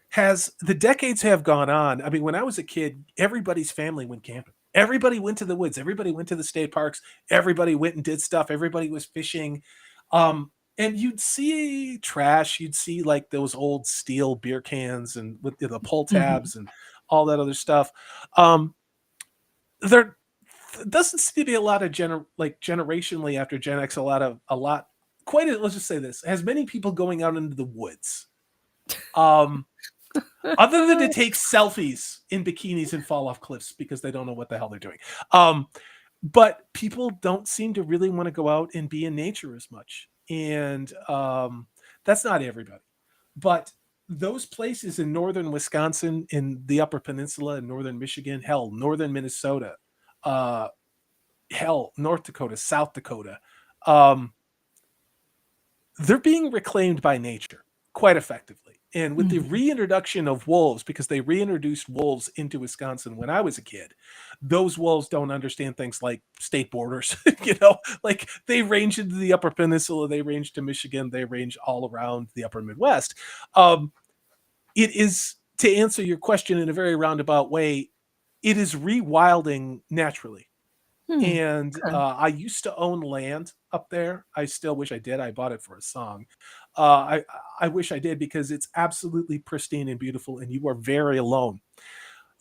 has the decades have gone on. I mean, when I was a kid, everybody's family went camping. Everybody went to the woods. Everybody went to the state parks. Everybody went and did stuff. Everybody was fishing. and you'd see trash. You'd see like those old steel beer cans and with the pull
Mhm.
tabs and all that other stuff. Um, there doesn't seem to be a lot of generationally after Gen X, a lot quite let's just say this, has many people going out into the woods. Um, other than to take selfies in bikinis and fall off cliffs because they don't know what the hell they're doing. Um, but people don't seem to really want to go out and be in nature as much. And that's not everybody. But those places in northern Wisconsin, in the Upper Peninsula, in northern Michigan, hell, northern Minnesota, uh, hell, North Dakota, South Dakota, um, they're being reclaimed by nature quite effectively. And with the
Mhm.
reintroduction of wolves, because they reintroduced wolves into Wisconsin when I was a kid, those wolves don't understand things like state borders. Like they range into the Upper Peninsula, they range to Michigan, they range all around the Upper Midwest. Um, it is, to answer your question in a very roundabout way, it is rewilding naturally.
Hmm.
And
Okay.
I used to own land up there. I still wish I did. I bought it for a song. I wish I did because it's absolutely pristine and beautiful, and you are very alone.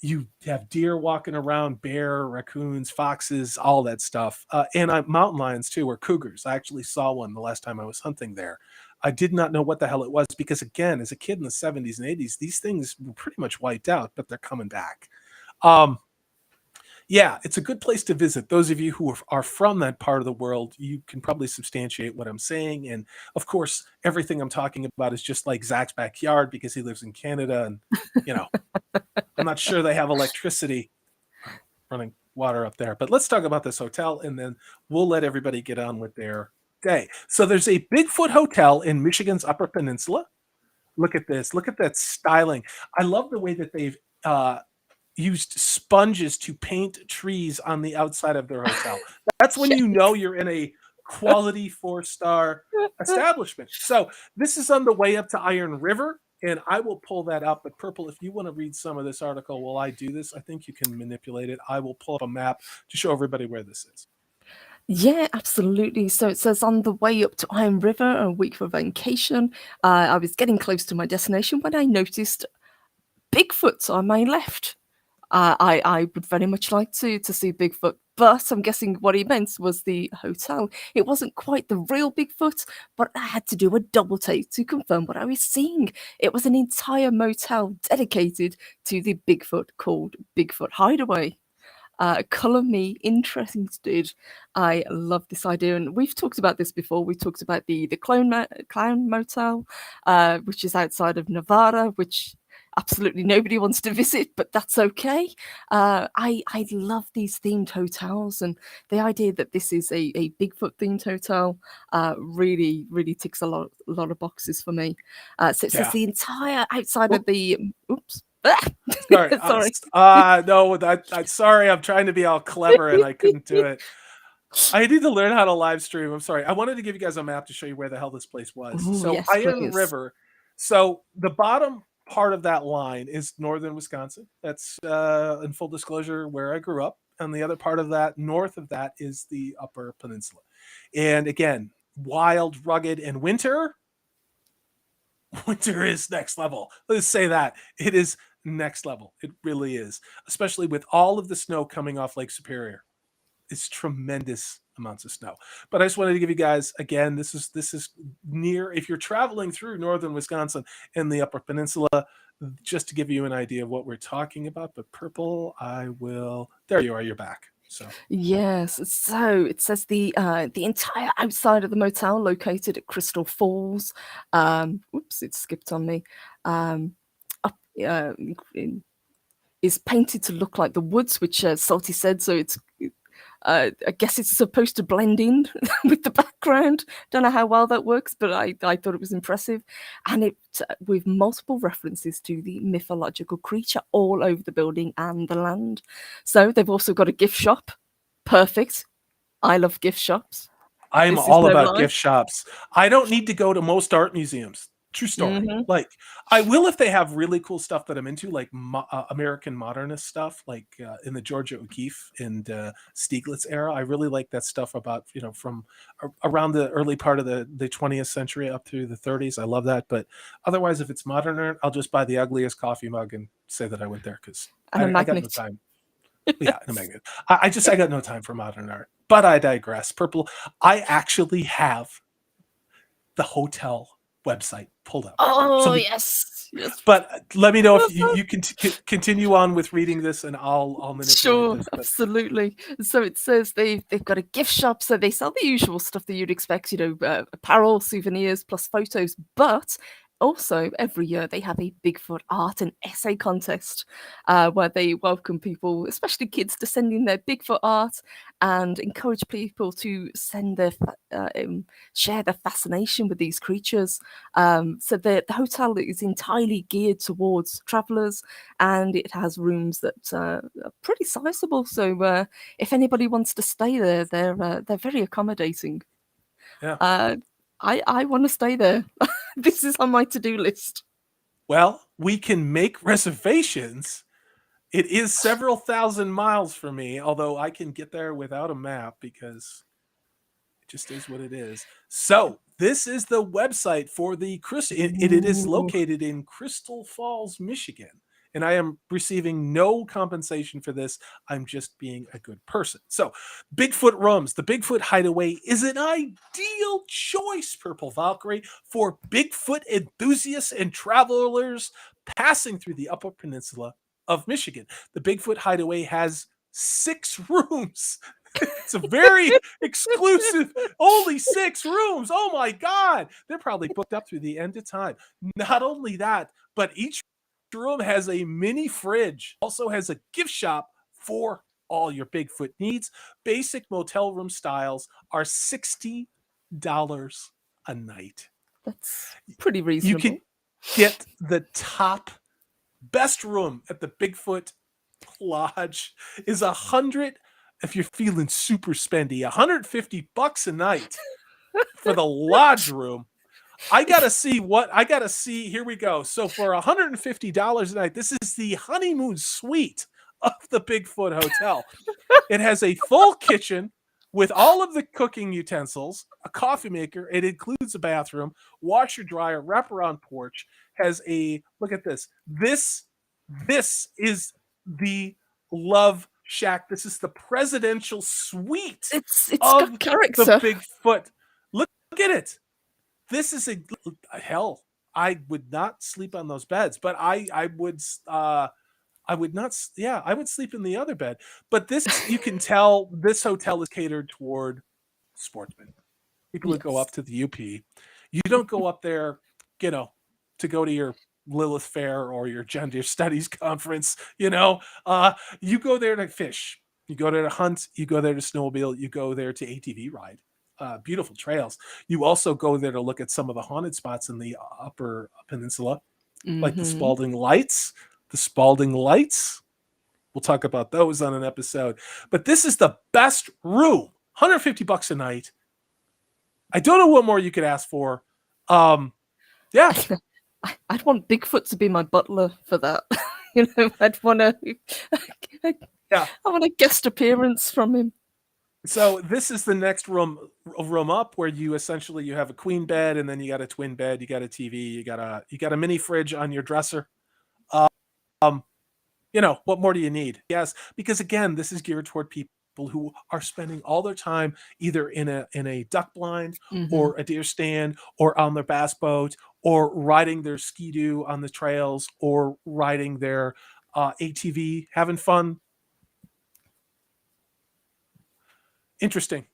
You have deer walking around, bear, raccoons, foxes, all that stuff, and mountain lions too, or cougars. I actually saw one the last time I was hunting there. I did not know what the hell it was because, again, as a kid in the 70s and 80s, these things were pretty much wiped out, but they're coming back. Um, yeah, it's a good place to visit. Those of you who are from that part of the world, you can probably substantiate what I'm saying. And of course, everything I'm talking about is just like Zach's backyard because he lives in Canada. And, you know, I'm not sure they have electricity or running water up there. But let's talk about this hotel and then we'll let everybody get on with their day. So there's a Bigfoot hotel in Michigan's Upper Peninsula. Look at this. Look at that styling. I love the way that they've used sponges to paint trees on the outside of their hotel. That's when you know
Yes.
you're in a quality 4-star establishment. So this is on the way up to Iron River, and I will pull that up. But Purple, if you want to read some of this article while I do this, I think you can manipulate it. I will pull up a map to show everybody where this is.
Yeah, absolutely. So it says on the way up to Iron River, a week for vacation, I was getting close to my destination when I noticed Bigfoot on my left. I would very much like to see Bigfoot, but I'm guessing what he meant was the hotel. It wasn't quite the real Bigfoot, but I had to do a double take to confirm what I was seeing. It was an entire motel dedicated to the Bigfoot called Bigfoot Hideaway. Colour me interested. I love this idea, and we've talked about this before. We talked about the Clown Motel, which is outside of Nevada, which absolutely nobody wants to visit, but that's okay. I love these themed hotels, and the idea that this is a Bigfoot themed hotel really ticks a lot of boxes for me. So it says
Yeah.
the entire outside of
Oop,
the oops.
sorry.
Sorry.
No, sorry. I'm trying to be all clever and I couldn't do it. I need to learn how to live stream. I'm sorry. I wanted to give you guys a map to show you where the hell this place was.
Oh,
So
yes,
Iron
please.
River. So the bottom part of that line is northern Wisconsin. That's in full disclosure where I grew up. And the other part of that, north of that, is the Upper Peninsula. And again, wild, rugged, and winter. Winter is next level. Let's say that it is next level. It really is, especially with all of the snow coming off Lake Superior. It's tremendous amounts of snow. But I just wanted to give you guys again. This is near. If you're traveling through northern Wisconsin and the Upper Peninsula, just to give you an idea of what we're talking about. But Purple, I will. There you are. You're back. So
Yes, so it says the entire outside of the motel located at Crystal Falls. Oops, it skipped on me. Up in, is painted to look like the woods, which Salty said. So it's I guess it's supposed to blend in with the background. Don't know how well that works, but I thought it was impressive, and it with multiple references to the mythological creature all over the building and the land. So they've also got a gift shop. Perfect. I love gift shops.
I'm
This is
all
no
about
lie.
gift shops. I don't need to go to most art museums. True story.
Hmm.
Like, I will if they have really cool stuff that I'm into, like American modernist stuff, like in the Georgia O'Keeffe and Stieglitz era. I really like that stuff about, from around the early part of the 20th century up through the 30s. I love that. But otherwise, if it's modern art, I'll just buy the ugliest coffee mug and say that I went there because
And a
I got no
magnet.
time. Yeah, in a magnet. I got no time for modern art. But I digress. Purple. I actually have the hotel website pulled up. So
Oh, yes. Yes.
but let me know if you can continue on with reading this, and I'll manipulate
Sure,
this. But
absolutely. So it says they've got a gift shop, so they sell the usual stuff that you'd expect, apparel, souvenirs, plus photos. But also every year they have a Bigfoot art and essay contest, where they welcome people, especially kids, to send in their Bigfoot art and encourage people to send share their fascination with these creatures. So the hotel is entirely geared towards travelers, and it has rooms that are pretty sizable. So if anybody wants to stay there, they're very accommodating.
yeah,
Uh, I want to stay there. This is on my to-do list.
well, we can make reservations. It is several thousand miles for me, although I can get there without a map because it just is what it is. So this is the website for the Crystal. It is
Ooh,
located in Crystal Falls, Michigan, and I am receiving no compensation for this. I'm just being a good person. So, Bigfoot Rooms, the Bigfoot Hideaway, is an ideal choice, Purple Valkyrie, for Bigfoot enthusiasts and travelers passing through the Upper Peninsula of Michigan. The Bigfoot Hideaway has 6 rooms. It's a very exclusive, only 6 rooms. Oh my God. They're probably booked up through the end of time. Not only that, but each room has a mini fridge, also has a gift shop for all your Bigfoot needs. Basic motel room styles are $60 a night.
that's pretty
You can
reasonable.
get the top best room at the Bigfoot Lodge is 100, if you're feeling super spendy, $150 a night for the lodge room. I gotta see. Here we go. So for $150 a night, this is the honeymoon suite of the Bigfoot Hotel. It has a full kitchen with all of the cooking utensils, a coffee maker. It includes a bathroom, washer, dryer, wraparound porch. Has a look at this. This is the Love Shack. This is the presidential suite
It's got
of the
character.
Bigfoot. Look at it. This is a hell. I would not sleep on those beds, but I would not. Yeah, I would sleep in the other bed. But this, you can tell, this hotel is catered toward sportsmen, people who go
Yes.
up to the UP. You don't go up there, you know, to go to your Lilith Fair or your gender studies conference. You go there to fish. You go there to hunt. You go there to snowmobile. You go there to ATV ride. Beautiful trails. You also go there to look at some of the haunted spots in the Upper Peninsula, like the
Hmm.
Spalding Lights. The Spalding Lights. We'll talk about those on an episode. But this is the best room. $150 a night. I don't know what more you could ask for. Yeah,
I'd want Bigfoot to be my butler for that. I'd want to. I
yeah.
want a guest appearance from him.
So this is the next room up, where you have a queen bed, and then you got a twin bed, you got a TV, you got a mini fridge on your dresser. Um, what more do you need? Yes, because again, this is geared toward people who are spending all their time either in a duck blind
Hmm.
or a deer stand or on their bass boat or riding their ski-doo on the trails or riding their ATV, having fun. Interesting.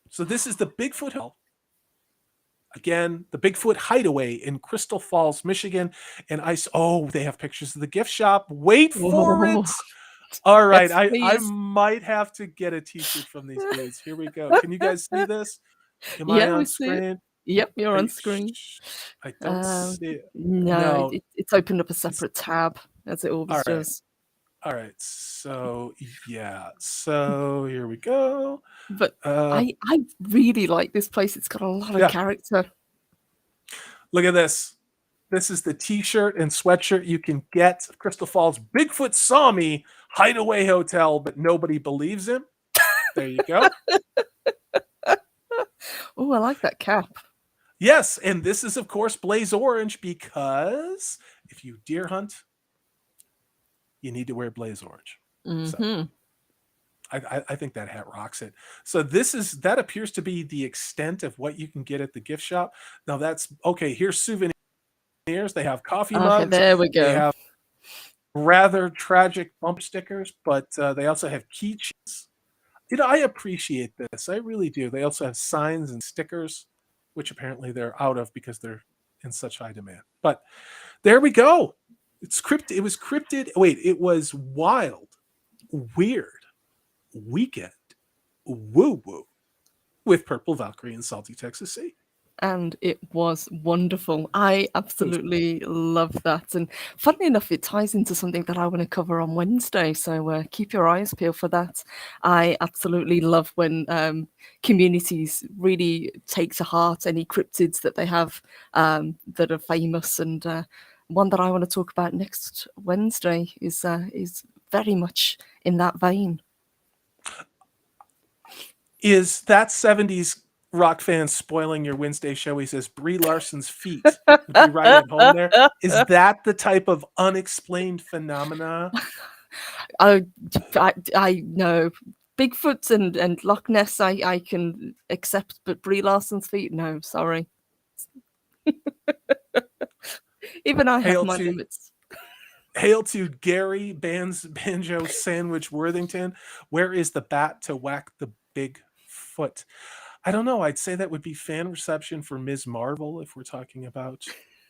So this is the Bigfoot Hill. Again, the Bigfoot Hideaway in Crystal Falls, Michigan. And they have pictures of the gift shop. Wait for
Whoa.
it. All right.
Yes,
I
please.
might have to get a t-shirt from these dudes. Here we go. Can you guys see this? Am I
Yeah, we
on
see it.
screen?
Yep, you're
Are
on
you,
screen.
I don't see it.
No,
No.
it's opened up a
It's,
separate tab, as it
all
always
right.
does.
All right. So, yeah. So, here we go.
But
Uh,
I really like this place. It's got a lot of
yeah.
character.
Look at this. This is the t-shirt and sweatshirt you can get. Crystal Falls Bigfoot saw me hideaway hotel, but nobody believes him. There you go.
Oh, I like that cap.
Yes, and this is of course blaze orange because if you deer hunt, you need to wear blaze orange. So I think that hat rocks it. So that appears to be the extent of what you can get at the gift shop. Now that's okay. Here's souvenirs. They have coffee
Okay,
mugs.
there we
They
go.
have rather tragic bump stickers, but they also have keychains. I appreciate this. I really do. They also have signs and stickers, which apparently they're out of because they're in such high demand. But there we go. It's cryptid. It was cryptid. Wait, it was wild, weird weekend, woo woo, with Purple Valkyrie and Salty Texas Sea.
And it was wonderful. I absolutely love that. And funnily enough, it ties into something that I want to cover on Wednesday. So keep your eyes peeled for that. I absolutely love when communities really take to heart any cryptids that they have that are famous. And one that I want to talk about next Wednesday is very much in that vein.
Is that 70s rock fan spoiling your Wednesday show? He says Brie Larson's feet. Would you write it home there? Is that the type of unexplained phenomena?
I know Bigfoot and Loch Ness I can accept, but Brie Larson's feet, no, sorry. Even I have my limits.
Hail to Gary Banjo Sandwich Worthington. Where is the bat to whack the Bigfoot? I don't know. I'd say that would be fan reception for Ms. Marvel if we're talking about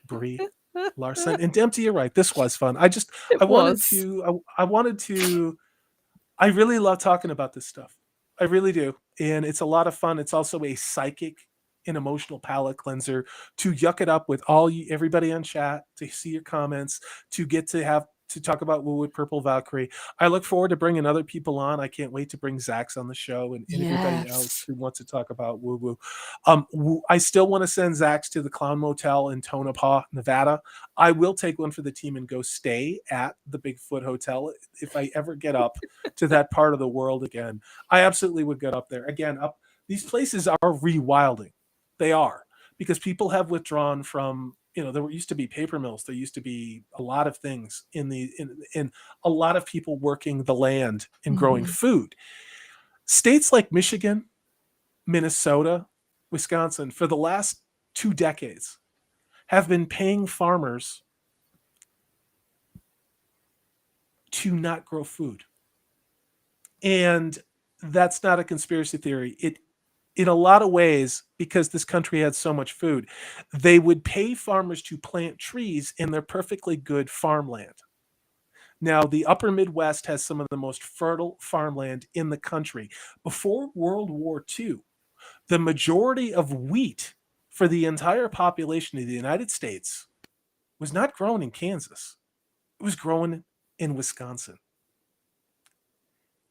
Brie Larson. And Dempsey, you're right. This was fun. I really love talking about this stuff. I really do. And it's a lot of fun. It's also a psychic and emotional palate cleanser to yuck it up with everybody on chat, to see your comments, to get to talk about Woo with Purple Valkyrie. I look forward to bringing other people on. I can't wait to bring Zax on the show and everybody else who wants to talk about Woo Woo. I still want to send Zax to the Clown Motel in Tonopah, Nevada. I will take one for the team and go stay at the Bigfoot Hotel if I ever get up to that part of the world again. I absolutely would get up there. Again, these places are rewilding. They are, because people have withdrawn from, there used to be paper mills. There used to be a lot of things in a lot of people working the land and growing food. States like Michigan, Minnesota, Wisconsin, for the last 2 decades have been paying farmers to not grow food. And that's not a conspiracy theory. In a lot of ways, because this country had so much food, they would pay farmers to plant trees in their perfectly good farmland. Now, the upper Midwest has some of the most fertile farmland in the country. Before World War II, the majority of wheat for the entire population of the United States was not grown in Kansas. It was grown in Wisconsin.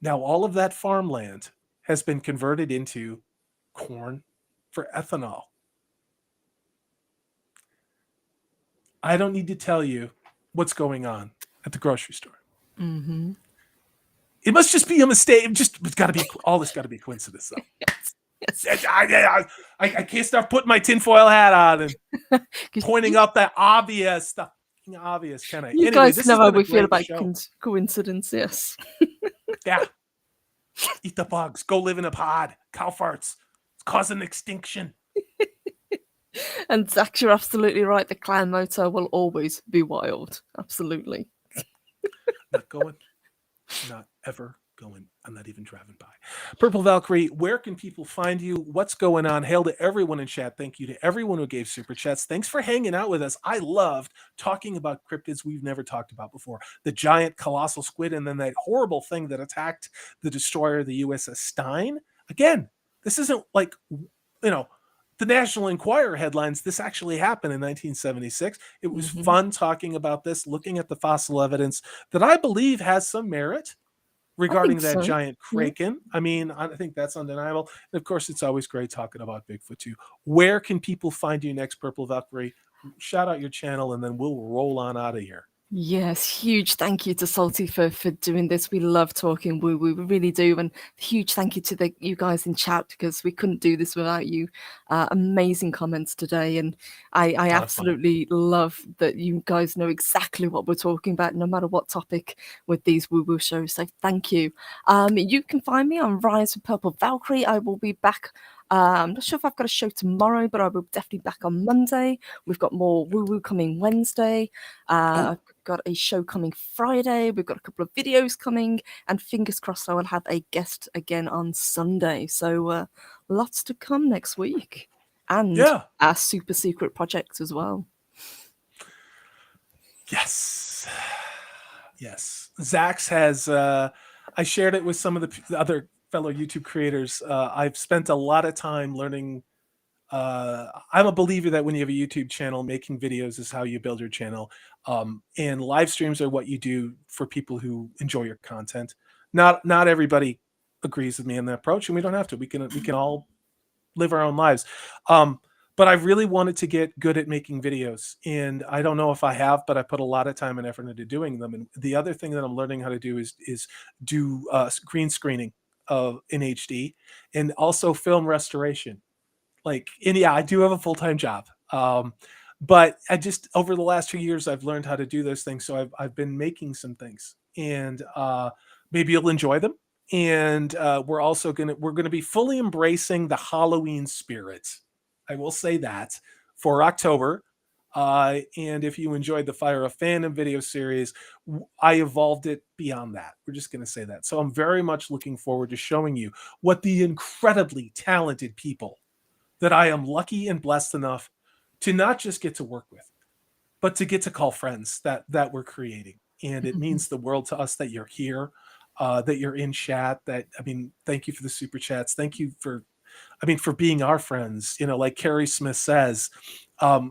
Now, all of that farmland has been converted into corn for ethanol. I don't need to tell you what's going on at the grocery store. It must just be a mistake. It's got to be all this. Got to be coincidence, though. Yes. I can't start putting my tinfoil hat on and pointing out that obvious stuff. Obvious, can I?
You guys know how we feel about coincidence. Yes.
Yeah. Eat the bugs. Go live in a pod. Cow farts. Causing extinction.
And Zach, you're absolutely right. The Clown Motel will always be wild. Absolutely.
Not going. Not ever going. I'm not even driving by. Purple Valkyrie, where can people find you? What's going on? Hail to everyone in chat. Thank you to everyone who gave super chats. Thanks for hanging out with us. I loved talking about cryptids we've never talked about before. The giant colossal squid, and then that horrible thing that attacked the destroyer, the USS Stein. Again, this isn't like, the National Enquirer headlines. This actually happened in 1976. It was fun talking about this, looking at the fossil evidence that I believe has some merit regarding that giant Kraken. I mean, I think that's undeniable. And of course, it's always great talking about Bigfoot too. Where can people find you next, Purple Valkyrie? shout out your channel, and then we'll roll on out of here.
Yes, huge thank you to Salty for doing this. We love talking woo woo, we really do. And huge thank you to you guys in chat, because we couldn't do this without you. Amazing comments today, and I
A lot of fun.
absolutely love that you guys know exactly what we're talking about, no matter what topic with these woo woo shows. So thank you. You can find me on Rise with Purple Valkyrie. I will be back. I'm not sure if I've got a show tomorrow, but I will definitely back on Monday. We've got more woo woo coming Wednesday. I've got a show coming Friday. We've got a couple of videos coming, and fingers crossed I will have a guest again on Sunday. So lots to come next week, and our super secret projects as well.
Yes. Zax has. I shared it with some of the other fellow YouTube creators. I've spent a lot of time learning. I'm a believer that when you have a YouTube channel, making videos is how you build your channel, and live streams are what you do for people who enjoy your content. Not everybody agrees with me on that approach, and we don't have to. We can all live our own lives. But I really wanted to get good at making videos, and I don't know if I have, but I put a lot of time and effort into doing them. And the other thing that I'm learning how to do is do green screening in HD, and also film restoration. And yeah, I do have a full-time job. But I just, over the last 2 years, I've learned how to do those things. So I've been making some things, and maybe you'll enjoy them. And we're gonna be fully embracing the Halloween spirit. I will say that for October. And if you enjoyed the Fire of Fandom video series, I evolved it beyond that. We're just going to say that. So I'm very much looking forward to showing you what the incredibly talented people that I am lucky and blessed enough to not just get to work with, but to get to call friends that we're creating. And it means the world to us that you're here, that you're in chat. Thank you for the super chats. Thank you for being our friends. Like Carrie Smith says,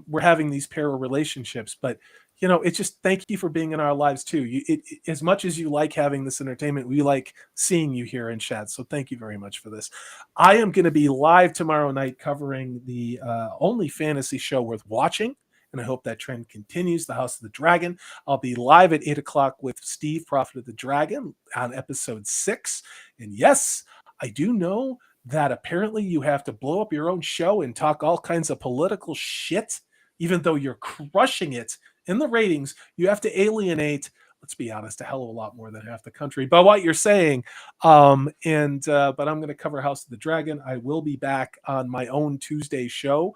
we're having these pair of relationships, but it's just, thank you for being in our lives too. As much as you like having this entertainment, we like seeing you here in chat. So thank you very much for this. I am going to be live tomorrow night covering the only fantasy show worth watching, and I hope that trend continues, The House of the Dragon. I'll be live at 8 o'clock with Steve, Prophet of the Dragon, on episode 6. And yes, I do know that apparently you have to blow up your own show and talk all kinds of political shit, even though you're crushing it in the ratings. You have to alienate, let's be honest, a hell of a lot more than half the country by what you're saying. But I'm going to cover House of the Dragon. I will be back on my own Tuesday show,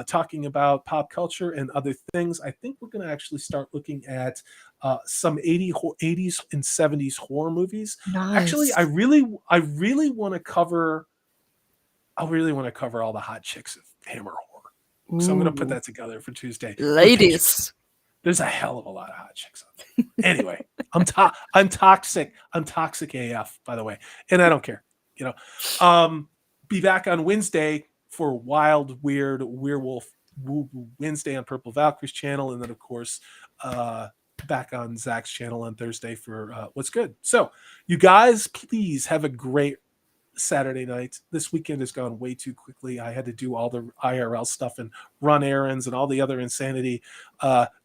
talking about pop culture and other things. I think we're going to actually start looking at some 80s and 70s horror movies.
Nice.
Actually, I really want to cover. I really want to cover all the hot chicks of Hammer Horror. So I'm going to put that together for Tuesday.
Ladies.
There's a hell of a lot of hot chicks out there. Anyway, I'm toxic. I'm toxic AF, by the way. And I don't care. Be back on Wednesday for Wild, Weird, Werewolf Wednesday on Purple Valkyrie's channel. And then, of course, back on Zach's channel on Thursday for What's Good. So you guys, please have a great Saturday night. This weekend has gone way too quickly. I had to do all the IRL stuff and run errands and all the other insanity.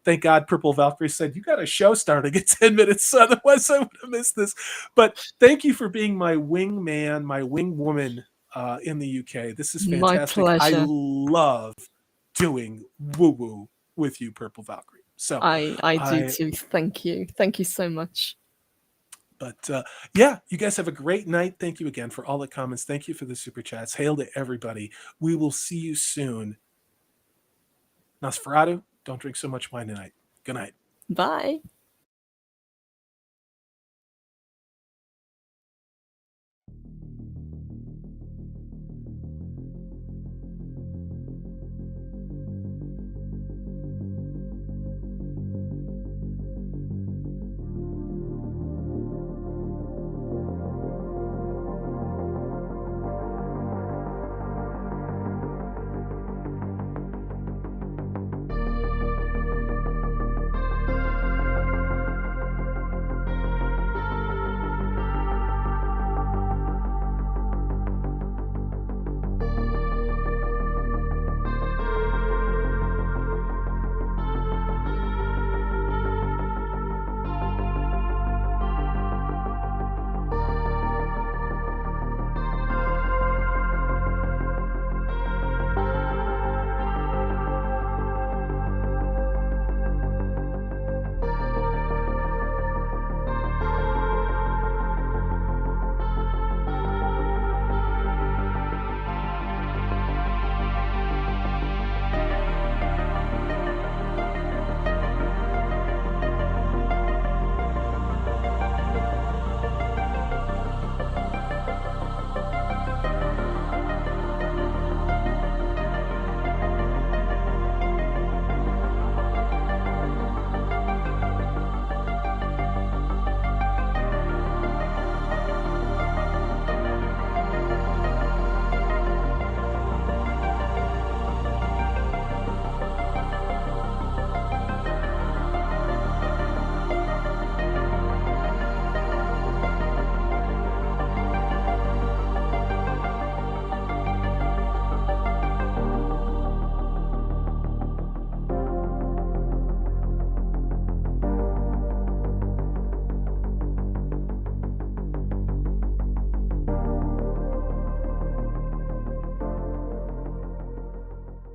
Thank God Purple Valkyrie said, you got a show starting in 10 minutes. Otherwise I would have missed this. But thank you for being my wingman, my wing woman in the UK. This is fantastic.
My pleasure.
I love doing woo-woo with you, Purple Valkyrie. So
I do too. Thank you. Thank you so much.
But yeah, you guys have a great night. Thank you again for all the comments. Thank you for the super chats. Hail to everybody. We will see you soon. Nosferatu, don't drink so much wine tonight. Good night.
Bye.